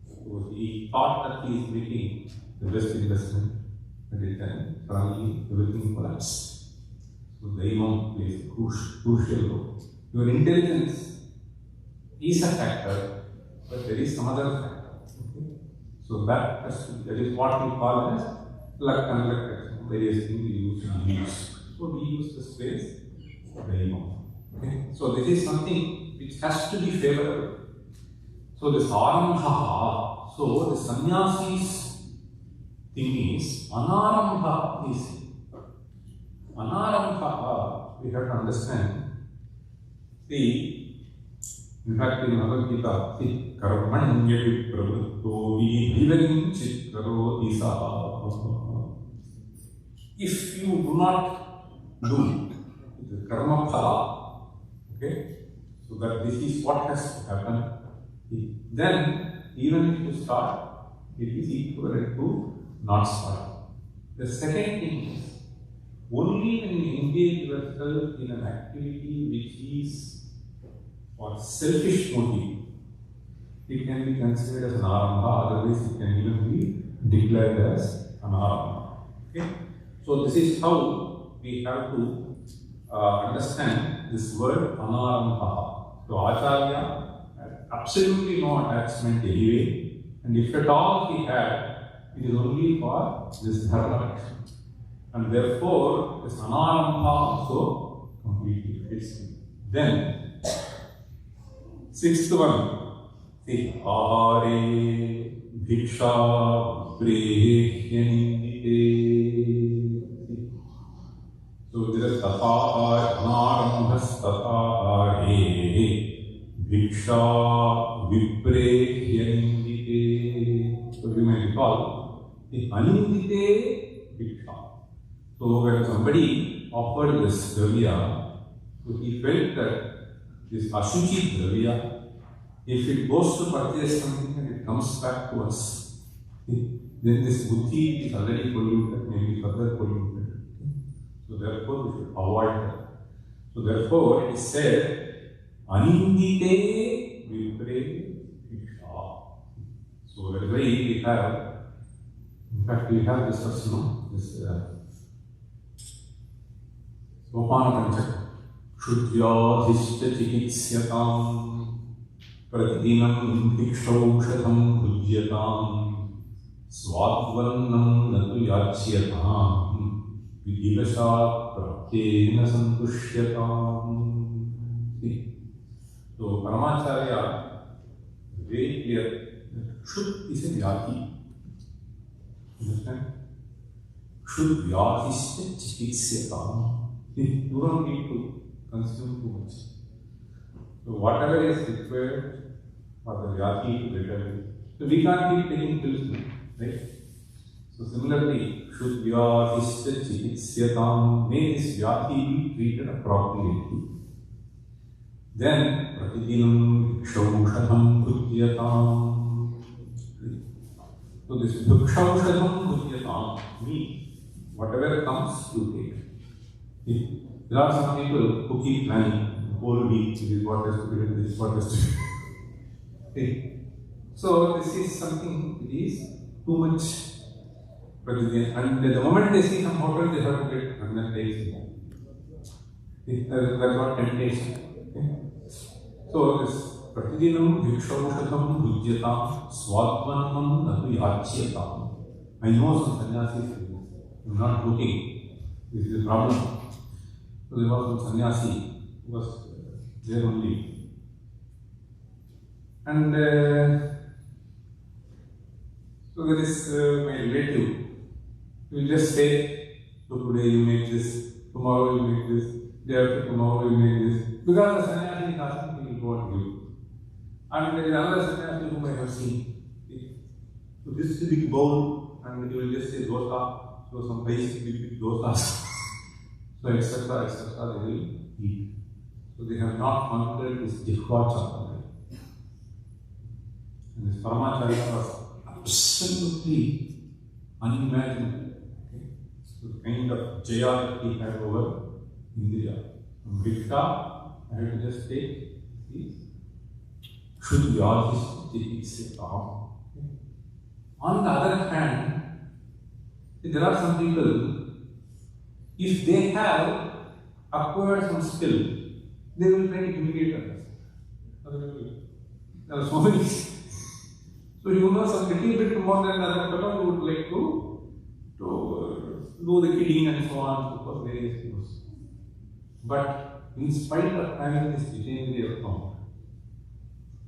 so he thought that he is making the best investment, but it then suddenly everything collapsed. So Daiva plays a crucial role. Your intelligence is a factor, but there is some other factor. Okay? So that is what we call as luck and luck. Various things we use. So we use this phrase Daiva. Okay? So this is something which has to be favorable. So this Arambha, so the sannyasi's thing is Anarambha is Anarambha, we have to understand. See, In fact, in Bhagavad Gita, see, karmanya vipravritto vivirinchit karoti saha. If you do not do the karma phala, okay, so that this is what has to happen, then even if you start, it is equivalent to not start. The second thing is, only when you engage yourself in an activity which is for selfish motive, it can be considered as an arambha, otherwise it can even be declared as an arambha. Okay? So this is how we have to understand this word anarambha. So Acharya had absolutely no attachment anyway, and if at all he had, it is only for this dharma action. And therefore, this anarambha also completely fits him. Then, sixth one, see, ahare bhiksha prehyanindite. So there is tatha anarambhas tatha bhiksha viprehyanindite. So you may recall the anindite bhiksha. So when somebody offered this dravya, so he felt that this ashuchi dravya, if it goes to purchase something and it comes back to us, then this buddhi is already polluted, maybe further polluted. So therefore we should avoid that. So therefore it is said, anindite vipre bhiksha. So that is why we have, in fact we have this person, this Sopanapanja, Shuddhyadhishta chikitsyakam, pratidinam bhikshaushadam bhujyatam, swadvannam natu yachyatam, vidivasat pratyena santushyatam. See, so Paramacharya is very clear that Kshut is a vyati. Understand? Kshut vyatishta chikitsyakam. You don't need to consume too much. So whatever is required for the vyati to get away. So we can't keep taking pills, right? So similarly, should vyatishta chikitsyakam, may this vyati be treated appropriately. Then pratidinam bhikshaushadam bhujyatam. So this bhikshaushadam bhujyatam means whatever comes you take. There are some people who keep planning the whole week, this is what has to be done, this is what has to be done. So this is something that is too much. And the moment they see some hotel, they have to get 100 days. That's not temptation. Okay? So this pratidinam bhikshaushadam bhujyatam swadvannam natu yachyatam. I know some sannyasis, I'm not looking. This is a problem. So there was one sannyasi who was there only. And so there is my relative. He will just say, so today you make this, tomorrow you make this, day after tomorrow you make this. Because the sannyasi is asking, he will go and give. And there is another sannyasi whom I have seen. So this is a big bowl, and he will just say dosa, so some basic big dosas. So etc. they will eat. So they have not conquered this jihva chakra. And this Paramacharya was absolutely unimaginable. Okay? So the kind of jaya that he had over Indriya. From Bhiksha, I have to just take these Shuddhyadhishta. On the other hand, there are some people, if they have acquired some skill, they will try to imitate others. There are so many. So you know some little bit more than other fellow, you would like to do the kidding and so on, so forth, various things. But in spite of having this Jitendriya account,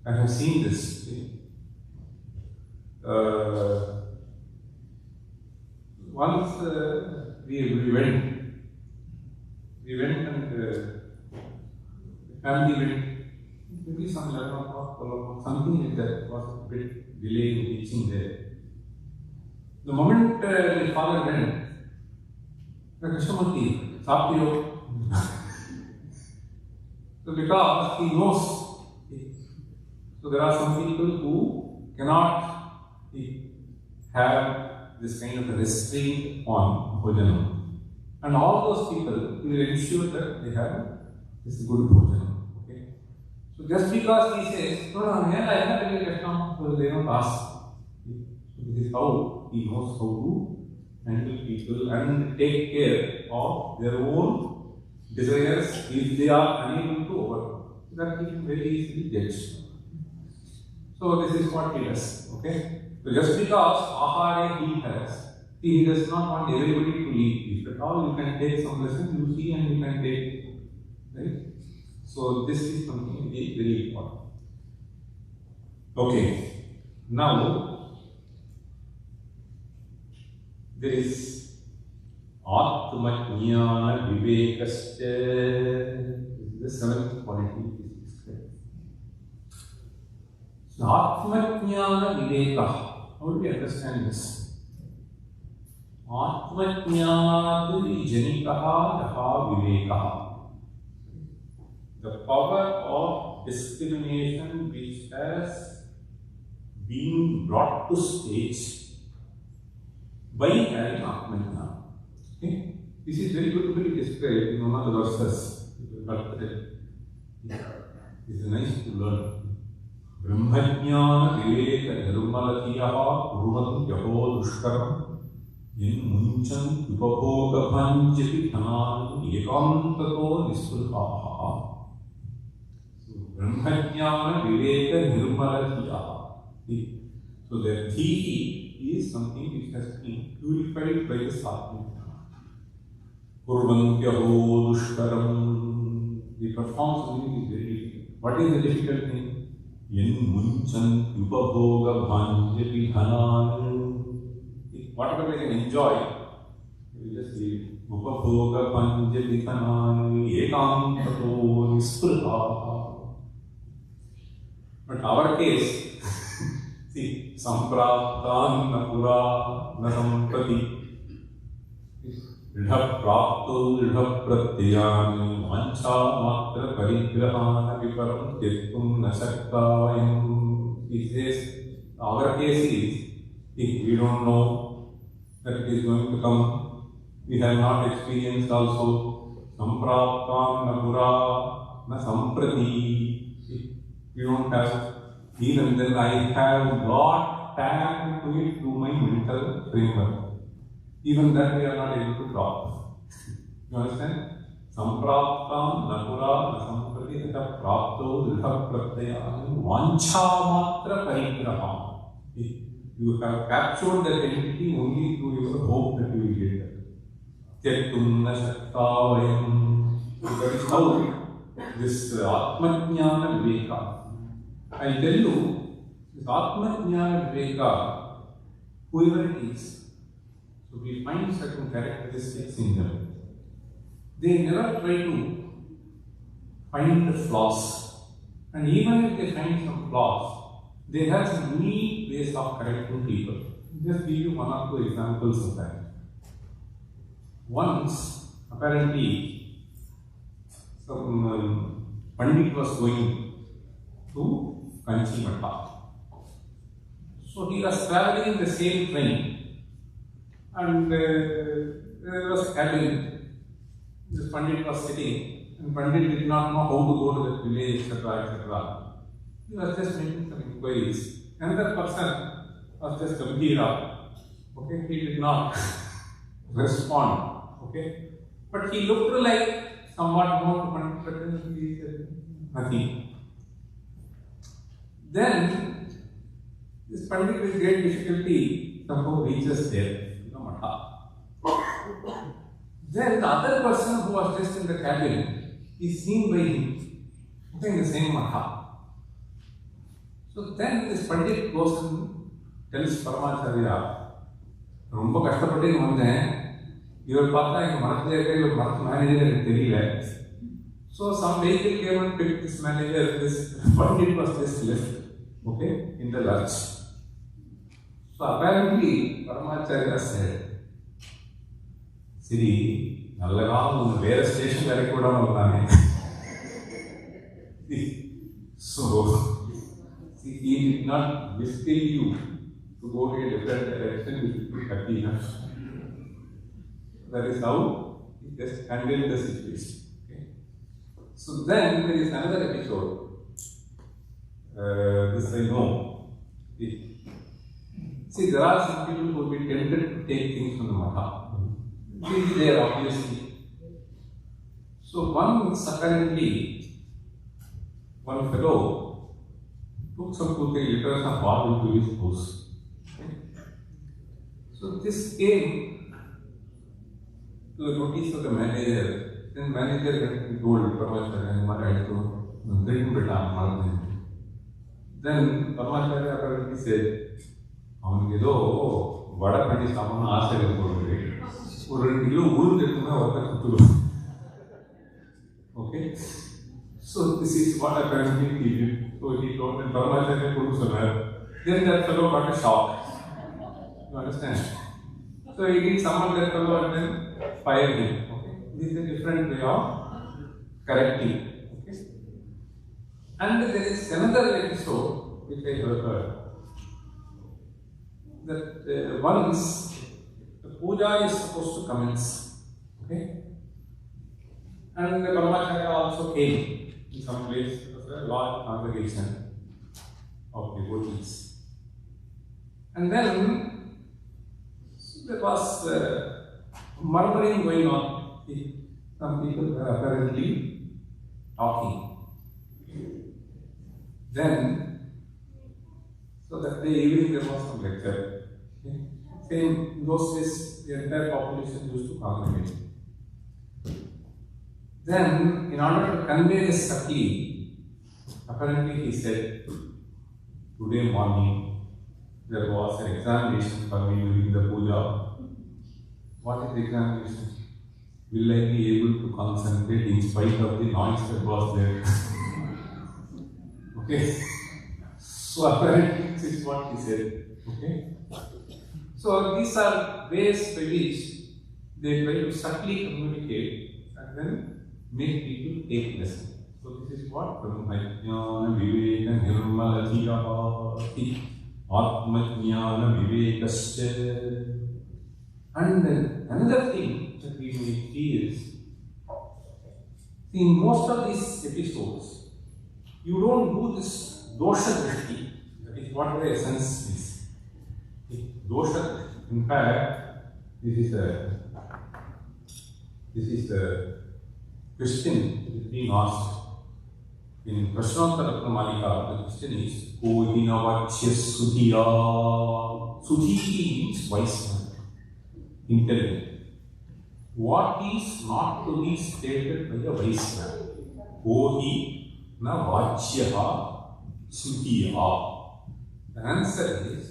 I have seen this. Once we went and family went maybe some 11 o'clock, 12 o'clock, something like that. Was a bit delay in reaching there. The moment the father went, the Krishnamurti, Saptiyo. So because he knows, so there are some people who cannot have this kind of a restraint on bhojanam. And all those people will ensure that they have this good bhojanam. Okay? So just because he says, no, I have to get Krishna, so they don't ask. So this is how he knows how to handle people and take care of their own desires if they are unable to overcome. That he can very easily judge. So this is what he does. Okay? So just because ahara he has, he does not want everybody to leave. If at all you can take some lesson, you see and you can take. Right? So this is something very, very important. Okay. Now there is Atma-jnana vivekascha. This is the seventh quality. So Atma-jnana viveka. How do we understand this? Atma-jnana janikaha yaha vivekaha. The power of discrimination which has been brought to stage by having Atma-jnana. Okay? This is very beautifully described in one of the verses. This is nice to learn. Brahmajnana viveka nirmalatiyaha kurvan yaho dushkaram yen munchan upabhoga bhanjapi dhanan ekantato nispulhaha. So Brahmajnana viveka nirmalatiyaha. So the thihi is something which has been purified by the Sattvika. Kurvan yaho dushkaram. They perform something is very difficult. What is the difficult thing? Yen munchan upabhoga bhanjapi dhanan. Whatever they can enjoy, you just say upabhoga bhanjapi dhanan ekantato nispulhaha. But our case, see, sampraptan na pura na sampati. Ridha prapto ridha pratyayani vancha matra parigrahana viparam tyektum na shaktavayam. He says, our case is, if we don't know that it is going to come, we have not experienced also, sampraptam na pura na samprati. We don't have, even then I have got tagged to it through my mental framework. Even that we are not able to drop. You understand? Sampraptam napura nasamprati tata prapto dridha pratyayam vancha matra parigraham. You have captured that entity only through your hope that you will get that. Tyektum na shaktavayam. That is how this Atma-jnana viveka. I tell you, this Atma-jnana viveka, whoever it is, so we find certain characteristics in them. They never try to find the flaws. And even if they find some flaws, they have some neat ways of correcting people. Just give you one or two examples of that. Once, apparently, some Pandit was going to Kanchi Matta. So he was traveling the same train. And there was a cabin. This Pandit was sitting, and Pandit did not know how to go to that village, etc., etc. He was just making some inquiries. Another person was just Gambhira. Okay, he did not respond. Okay, but he looked like somewhat more to Pandit, but he said nothing. Then this Pandit with great difficulty somehow reaches there. Then the other person who was just in the cabin is seen by him, in the same Maha. So then this Pandit goes and tells Paramacharya, Rumba Kastapati Mande, you will pata in Maratha, you will Maratha manager in Terila. So some vehicle came and picked this manager, this pandit was just left, okay, in the lurch. So apparently, Paramacharya said, Siri, Nallagam, where station where I could have. So, see, he did not distill you to go to a different direction, which would be happy enough. That is how he just handled the situation. Okay? So then there is another episode. This I know. See, there are some people who will be tempted to take things from the Maha. It is there, obviously. So once apparently, one fellow took some 2-3 liters of water into his house. Okay? So this came to the notice of the manager. Then manager had told Paramacharya, then Paramacharya apparently said, அவனுக்கு வடை பண்ணி சாப்பிடணும்னு ஆசையில் போடுறது ஒரு 2 kilo உளுந்து எடுத்துனா ஒருத்தர் குத்துடும். Okay? So this is what apparently he did. So he told him, Paramacharya couldn't survive. Then that fellow got a shock. You understand? So he did summon that fellow and then fired him. Okay? This is a different way of correcting. Okay? And there is another episode which I have heard. That once the puja is supposed to commence, okay, and the Paramacharya also came in some place. It was a large congregation of devotees, and then there was murmuring going on. Some people were apparently talking. Then, so that day evening there was some lecture. Okay. Same in those days, the entire population used to congregate. Then, in order to convey this subtly, apparently he said, today morning there was an examination for me during the puja. What is the examination? Will I be able to concentrate in spite of the noise that was there? Okay. So apparently this is what he said. Okay. So these are ways by which they try to subtly communicate and then make people take lesson. So this is what Brahmajnana Viveka Nirmala Chiyapati Atmajnana Vivekascha. And then another thing that we may see is, in most of these episodes, you don't do this dosha drishti. That is what the essence is. Dosha, in fact, this is the question that is being asked in Prashnottara Malika. The question is, Kohinavachya Sudhiya. Sudhi means wise man, intelligent. What is not to be stated by a wise man? Kohinavachya Sudhiya. The answer is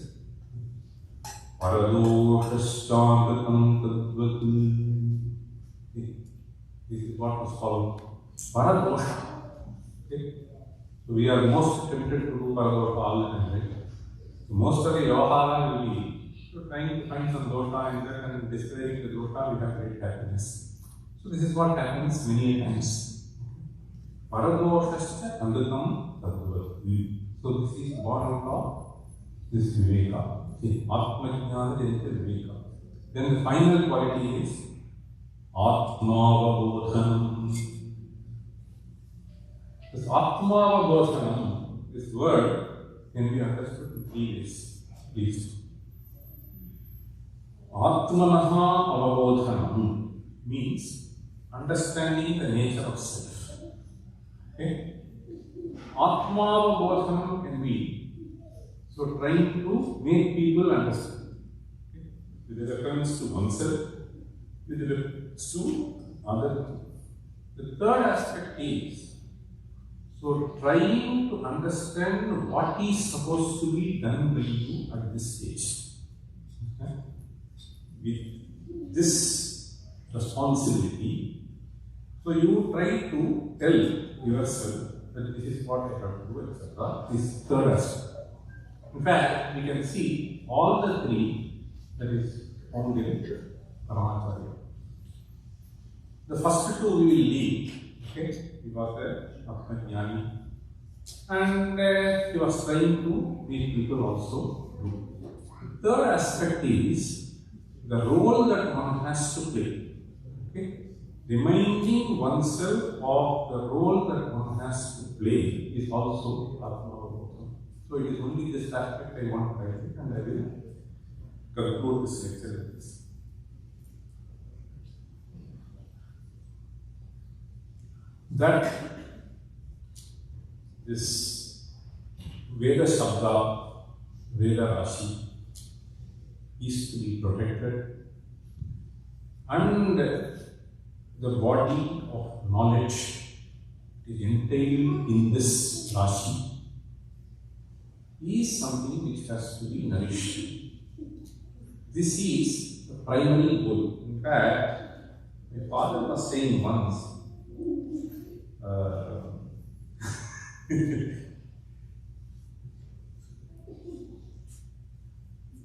Paradoshashchandakam Tadvat. This is what is called Paradosha. Okay? So we are most tempted to do Paradosha all the time, right? So most of the Vyavahara will be trying to find some dosha in that and describing the dosha, we have great happiness. So this is what happens many times. Paradoshashchandakam Tadvat. So this is born out of this Viveka. See, Atmajnana is Viveka. Then the final quality is Atmavabodhanam. This Atmavabodhanam, this word can be understood in 3 ways. Please. Atmanaha avabodhanam means understanding the nature of self. Okay? Atmavabodhanam can be so trying to make people understand. Okay? With reference to oneself, with reference to other people. The third aspect is so trying to understand what is supposed to be done by you at this stage. Okay? With this responsibility, so you try to tell yourself that this is what I have to do, etc. This third aspect. In fact, we can see all the three that is found in Paramacharya. The first two we will leave. Okay, he was a Upanyasam, and he was trying to make people also do. The third aspect is the role that one has to play. Okay, reminding oneself of the role that one has to play is also part of our work. So it is only this aspect I want to highlight, and I will conclude this lecture with this. That this Veda Shabda, Veda Rashi is to be protected, and the body of knowledge is entailed in this Rashi is something which has to be nourished. This is the primary goal. In fact, my father was saying once,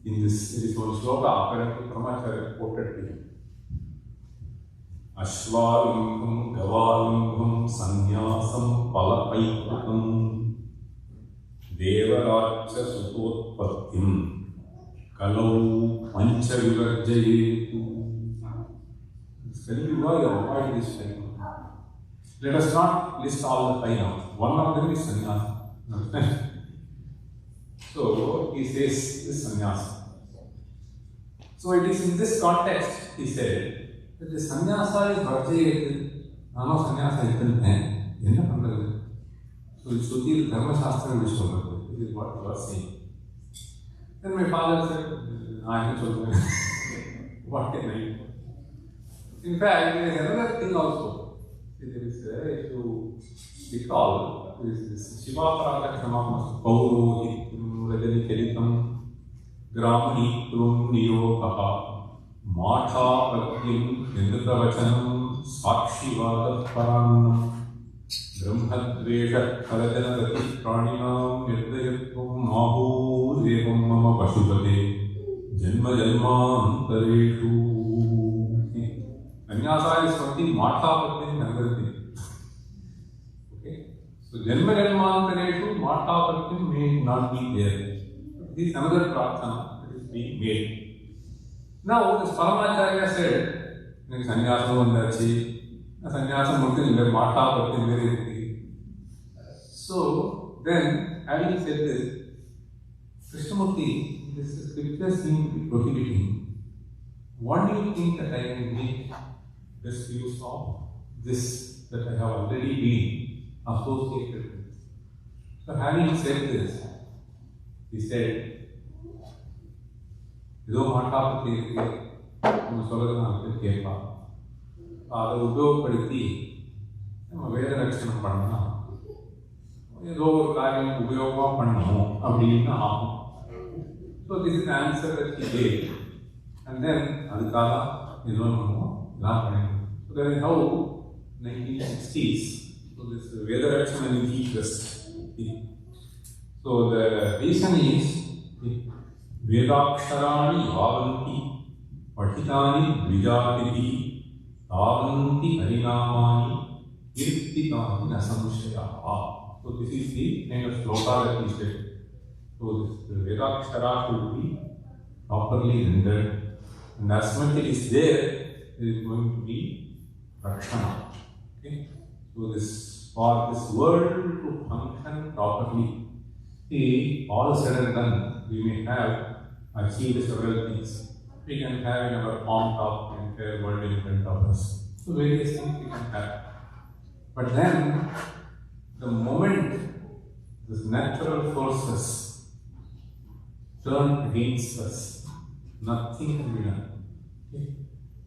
in this, there is one sloka apparently Paramacharya quoted to him. Ashvalingam Gavalingam Sanyasam Palapaipakam Devarachya Sutotpatim Kalau Pancha Vivarjayetu. It's telling you why you avoid this thing. Let us not list all the five now. One of them is sannyasa. So he says this sannyasa. So it is in this context he said that the sannyasa is varjayetu. Nano sannyasa itan hai. Enna pandrathu? So it's Shruti Dharma Shastra which told. This is what he was saying. Then my father said, I told him, what can I do? In fact, there is another thing also. There is, if you recall, there is this Shivaparagakshama Paurohitam Rajanikaritam Gramanikum Niyogaha Mahaperiyava Nindravachanam Sakshivada Paranam Brahmadvesha Kalajanarati Pranimam Nirdayatvam Mahu Devam Mama Pashupate Janma Janmantareshu. Sannyasa is something Mahaperiyava Nindravachanam. Okay? So Janma Janmantareshu Mahaperiyava may not be there. This is another prarthana that is being made. Now, this Paramacharya said, Sannyasa vandachi, Sannyasa murti nille Mahaperiyava. So then, having said this, Krishnamurti, this scripture seems to be prohibiting. What do you think that I can make best use of this that I have already been associated with? So having said this, he said, Ido Mahaperiyava Solana Kepa, Ada Udopaditi, Veda Rakshanam Panna. ஏதோ ஒரு காரியம் உபயோகமாக பண்ணணும் அப்படின்னு ஆகும். So this is answer that he gave and then அதுக்காக ஏதோ நம்ம இதெல்லாம் பண்ணிடணும். So that is how 1960s. So this Vedarakshana Nidhi trust. So the reason is வேதாக்ஷராணி யாவந்தி படிதானி த்விஜாதிபி தாவந்தி ஹரிநாமானி கீர்த்திதானி ந சம்சயாः. So this is the kind of sloka that he said. So this Vedakshara should be properly rendered, and as much as it is there, there is going to be rakshana. Okay? So this, for this world to function properly, see, all said and done, we may have achieved several things. We can have in our on top the entire world in front of us. So various things we can have. But then, the moment these natural forces turn against us, nothing can be done. Okay?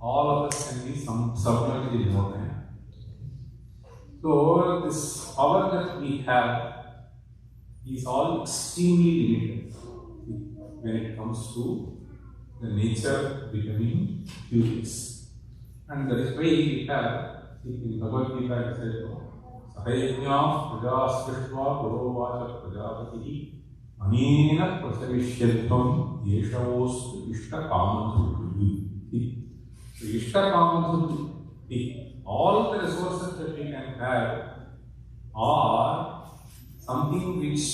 All of us can be submerged in water. So this power that we have is all extremely limited when it comes to the nature becoming curious. And that is why we have, in Bhagavad Gita it says, Sahayajñah prajasprishtva purovacha prajapatihi anena prasavishyadhvam yeshavostu ishtakamathurvi. So ishtakamathurvi, all the resources that we can have are something which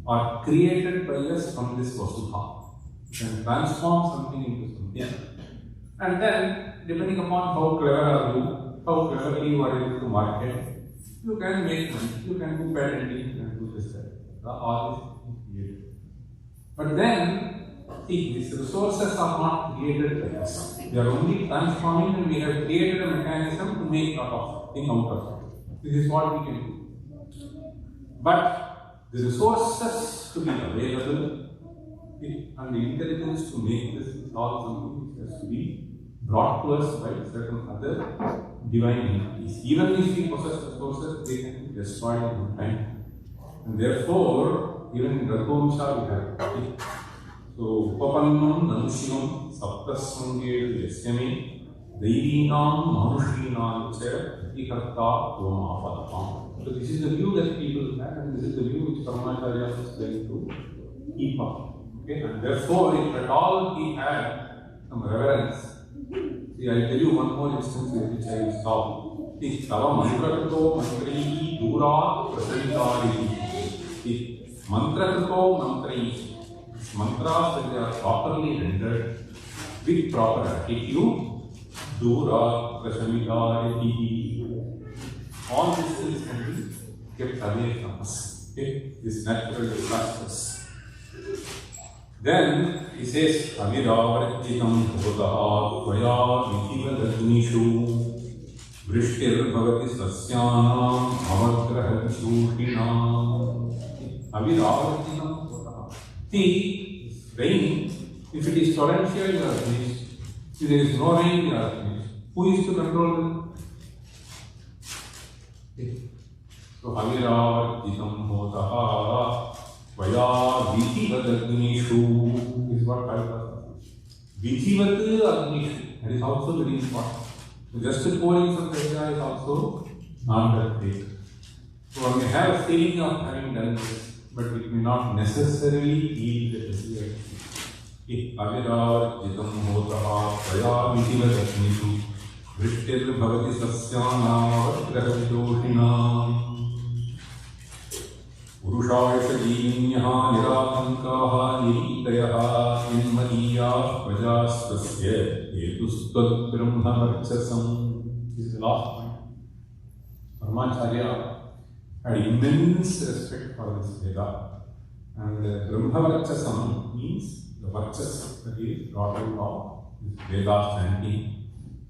are created by us from this Vasudha. You can transform something into something. And then, depending upon how clever are you, how cleverly you are able to market, you can make money, you can do patenting, you can do this, that. All is created. But then, see, these resources are not created by us. We are only transforming, and we have created a mechanism to make something out of it. This is what we can do. But the resources to be available and the intelligence to make this is all something which has to be brought to us by certain other divine entities. Even if we possess resources, they can be destroyed in time. And therefore, even in Raghuvamsha we have so Upanyasam Nanushinam Saptasanged Yasyame Daivinam Manushinam Cha Ikarta Vamapadapam. So this is the view that people have, and this is the view which Mahaperiyava is trying to keep up. Okay? And therefore, if at all he had some reverence, see, I'll tell you one more instance in which I will stop. See, Tava Mantrakrito Mantrai Dura Prasaritari. See, Mantrakrito Mantrai. Mantras that they are properly rendered with proper attitude, Dura Prasaritari. All these things can be kept away from us. Okay? This natural disasters. Then he says, Aviravarjitam Bhodaha Vaya Vitiva Dagnishu Vrishtir Bhavati Sasyanam Avagraha Shushinam. Aviravarjitam Bhodaha. See, rain, if it is torrential, you are finished. If there is no rain, you are finished. Who is to control them? Okay. So, Aviravarjitam Bhodaha Vaya Vitiva Dagnishu is what Kalpa says. Vitiva Dagnishu, that is also very important. So just pouring some Periyava is also not that great. So one may have a feeling of having done this, but it may not necessarily yield the desired. Aviravarjitam Bhodaha Vaya Vitiva Dagnishu Vrishtir Bhavati Sasyanam Avagraha Shushinam. Purushāya Jīvinyah Nirātankaha Nirītayah Inmadiyah Vajastasya Etustad Brahmavarchasam. This is the last point. Parmacharya had immense respect for this Veda. And Brahmavarchasam means the Varchas that is brought out of this Veda chanting.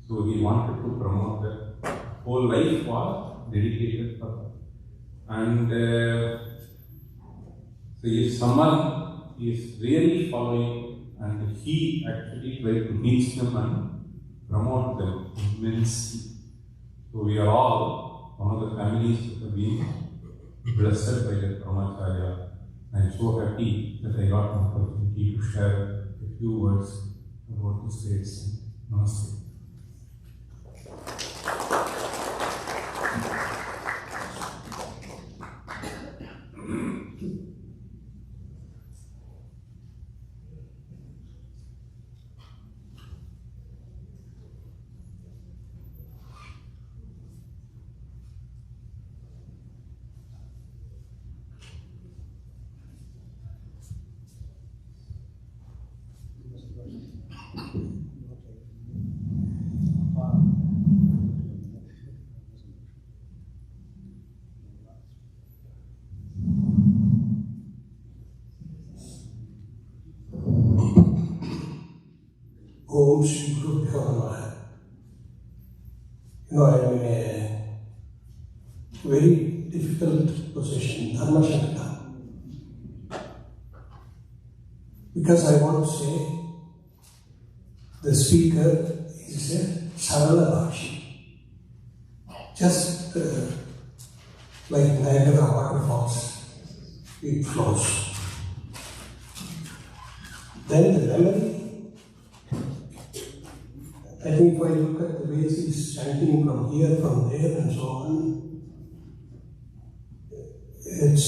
So he wanted to promote that. Whole life was dedicated for that. And so if someone is really following and he actually tried to teach them and promote them immensely. So we are all one of the families that have been blessed by the Brahmacharya. I am so happy that I got an opportunity to share a few words about this place. Namaste. Om Shri Guru Namaha. I am in a very difficult position, Dharma Shankta. Because I want to say, the speaker is a Sarala Bhashi. Just like Niagara waterfalls, it flows. Then the memory I think if I look at the ways he's chanting from here, from there, and so on, it's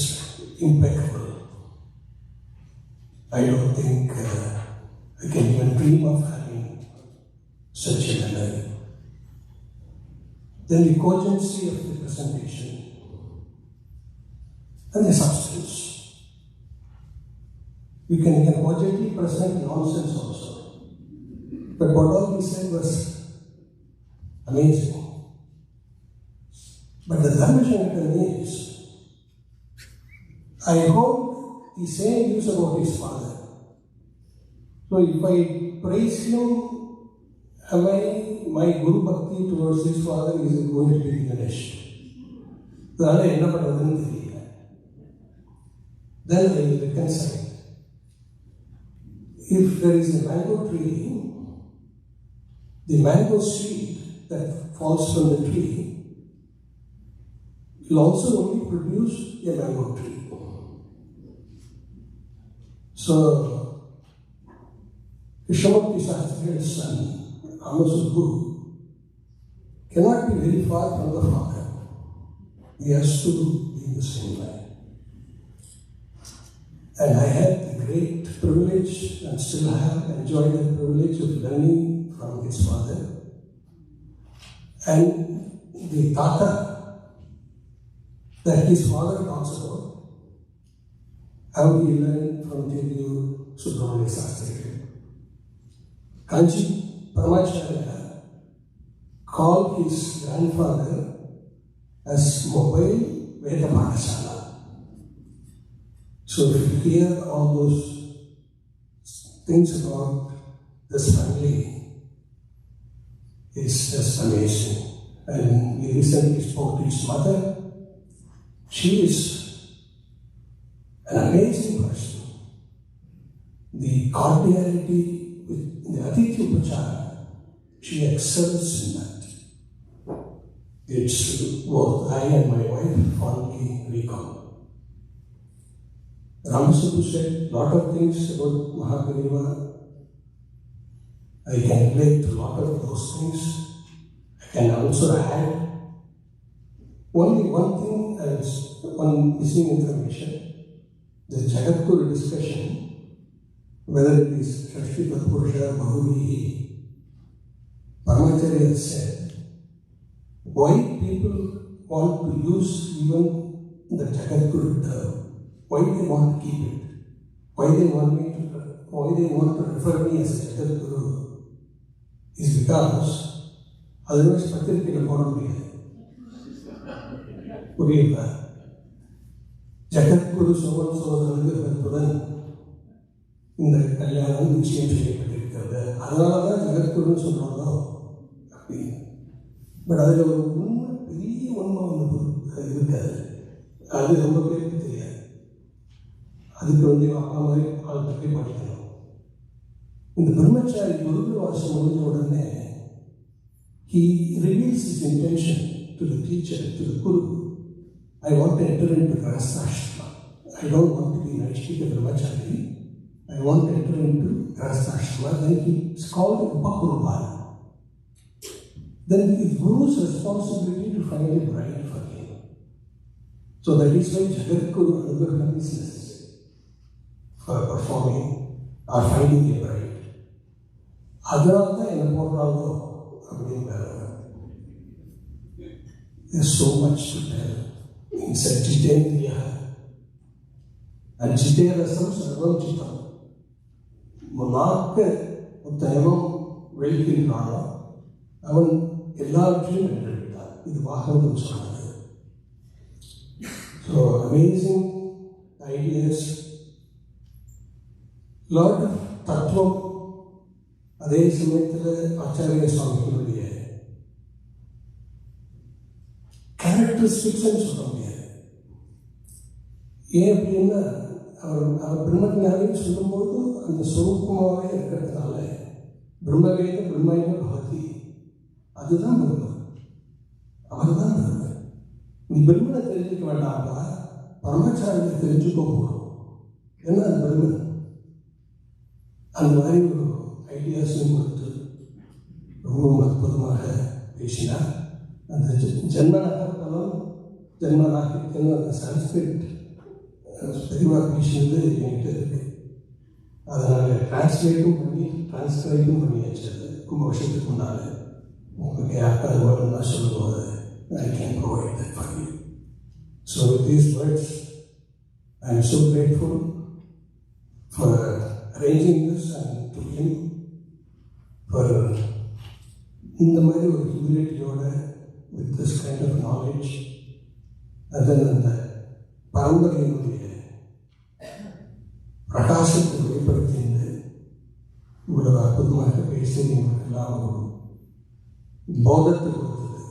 impeccable. I don't think I can even dream of having such a memory. Then the cogency of the presentation and the substance. You can cogently present nonsense also. But what all he said was amazing. But the Dharmashankar is, I hold the same views about his father. So if I praise him, my Guru Bhakti towards his father is going to be diminished. Then I will reconcile. If there is a mango tree, the mango seed that falls from the tree will also only produce a mango tree. So, Krishnamurti Shastri's son, Amasubhu, cannot be very far from the father. He has to be in the same line. And I had the great privilege, and still have enjoyed the privilege of learning from his father. And the Tata that his father talks about, how he learned from Telugu Subramanya Sastri. Kanchi Paramacharya called his grandfather as Mobile Veda Pathashala. So if you hear all those things about this family, it's just amazing. And we recently spoke to his mother. She is an amazing person. The cordiality with the Aditya Upachara, she excels in that. It's what I and my wife fondly recall. Ramasubbu said a lot of things about Mahaperiyava. I can relate to a lot of those things. I can also add only one thing as one missing information. The Jagadguru discussion, whether it is Shashti Tatpurusha, Bahurihi, Paramacharya said, why people want to use even the Jagadguru term? Why they want to keep it? Why they want to refer me as a Jagadguru is because otherwise Patirikila போட முடியாது. புரியுதா? ஜகத்குரு சோழன் சோதரனுடன் இந்த கல்யாணம் நிச்சயம் செய்யப்பட்டிருக்கிறது. அதனால தான் ஜகத்குருன்னு சொல்றாங்க அப்படின்னு. பட் அதில் ஒரு உண்மை, பெரிய உண்மை ஒன்று இருக்காது. அது ரொம்ப பேருக்கு தெரியாது. அதுக்கு அப்பா மாதிரி ஆள்கிட்ட போய் படிக்கணும். இந்த பிரம்மச்சாரி குரு வாசம் முடிஞ்ச உடனே he reveals his intention to the teacher, to the guru. I want to enter into Grahastha. I don't want to be Naishtika Brahmachari. I want to enter into Grahastha. Then he is called Upakurubala. Then it is Guru's responsibility to find a bride for him. So that is why Jagadguru Anugraham is necessary for performing or finding a bride. அதனால தான் என்ன போடுறாங்களோ அப்படின்னு. There's so much to tell. He said, Jitendriya. And Jiterasam Sarvam Chitam. நாக்கு உத்தயவம் வெளிக்கின்றானோ அவன் எல்லாவற்றையும் வென்றுவிட்டான். இது வாகனம் சொன்னது. So amazing ideas. Lot of தத்துவம். அதே சமயத்தில் ஆச்சாரிய சுவாமிகளுடைய கேரக்டரிஸ்டிக்ஸ் சொல்ல முடியாது. ஏன் அப்படின்னா அவர் பிரம்மஞானின்னு சொல்லும்போது அந்த சொரூபமாகவே இருக்கிறதுனால பிரம்மவேத பிரம்மயோ பகவதி, அதுதான் பிரம்மன், அவர் தான் பிரம்மன். நீ பிரம்மனை தெரிஞ்சுக்க வேண்டாம்ப்பா, பரமாச்சாரியத்தை தெரிஞ்சுக்கோ போகிறோம். ஏன்னா அது பிரம்மன். அந்த மாதிரி ஒரு ஐடியாஸையும் கொடுத்து ரொம்பவும் அற்புதமாக பேசினார். அந்த ஜென்மநகர்த்தலம் ஜென்ம சான்ஸ்கிரிட் பெரியவா பேசினது என்கிட்ட இருக்கு. அதனால் டிரான்ஸ்லேட்டும் பண்ணி டிரான்ஸ்கிரைபும் பண்ணியாச்சு. அது ரொம்ப வருஷத்துக்கு முன்னால் உங்களுக்கு யாருக்காவது வேணும்னா சொல்லும்போது I can provide that for you. So with these words, I am so grateful for arranging this and to him for இந்த மாதிரி ஒரு ஹியூமிலிட்டியோட with this kind of knowledge and then அந்த பரம்பரையினுடைய பிரகாசத்தை வெளிப்படுத்தியிருந்து இவ்வளவு அற்புதமாக பேசி எங்களுக்கெல்லாம் ஒரு போதத்தை கொடுத்தது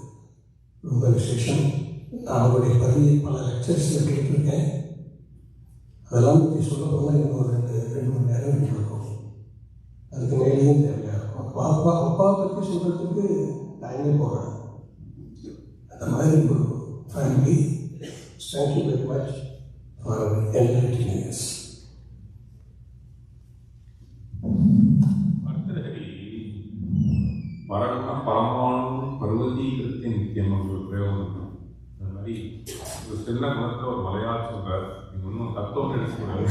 ரொம்ப விசேஷம். நான் அவருடைய பல லெக்சர்ஸில் கேட்டிருக்கேன். அதெல்லாம் பற்றி சொல்ல போனால் இன்னும் ரெண்டு மணி நேரம் இருக்கும். அதுக்கு மேலேயும் தேவையாக இருக்கும். அப்பாவை பற்றி சொல்கிறதுக்கு டைமே போகிறேன். அந்த மாதிரி ஒரு family. Thank you very much for enlightening us. பரகுண பரமாணு பருவதீகத்தை நித்தியம் ஒரு பிரயோகம் இருக்கும். அந்த மாதிரி ஒரு சின்ன குணத்தை ஒரு மலையாள சொல்றார். நீங்க ஒன்றும் தத்துவம் எடுத்துக்கூடாது.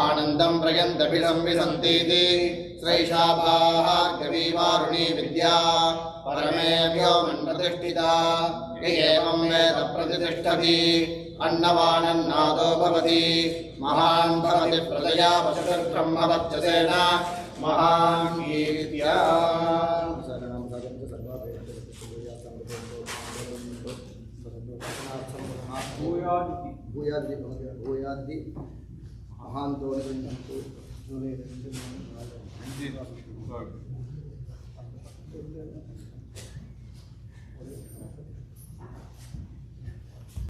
आनंदं प्रयन्तभिलं विसन्तीति श्रैषाभार्गवीवारुणी विद्या परमेभ्यो मन्प्रतिष्ठिता य एवं वेद प्रतिष्ठति अन्नवानन्नादो भवति महान् भवति प्रजया पशुर्ब्रह्मवच्चसेन महान् कीर्त्या भूयादि महान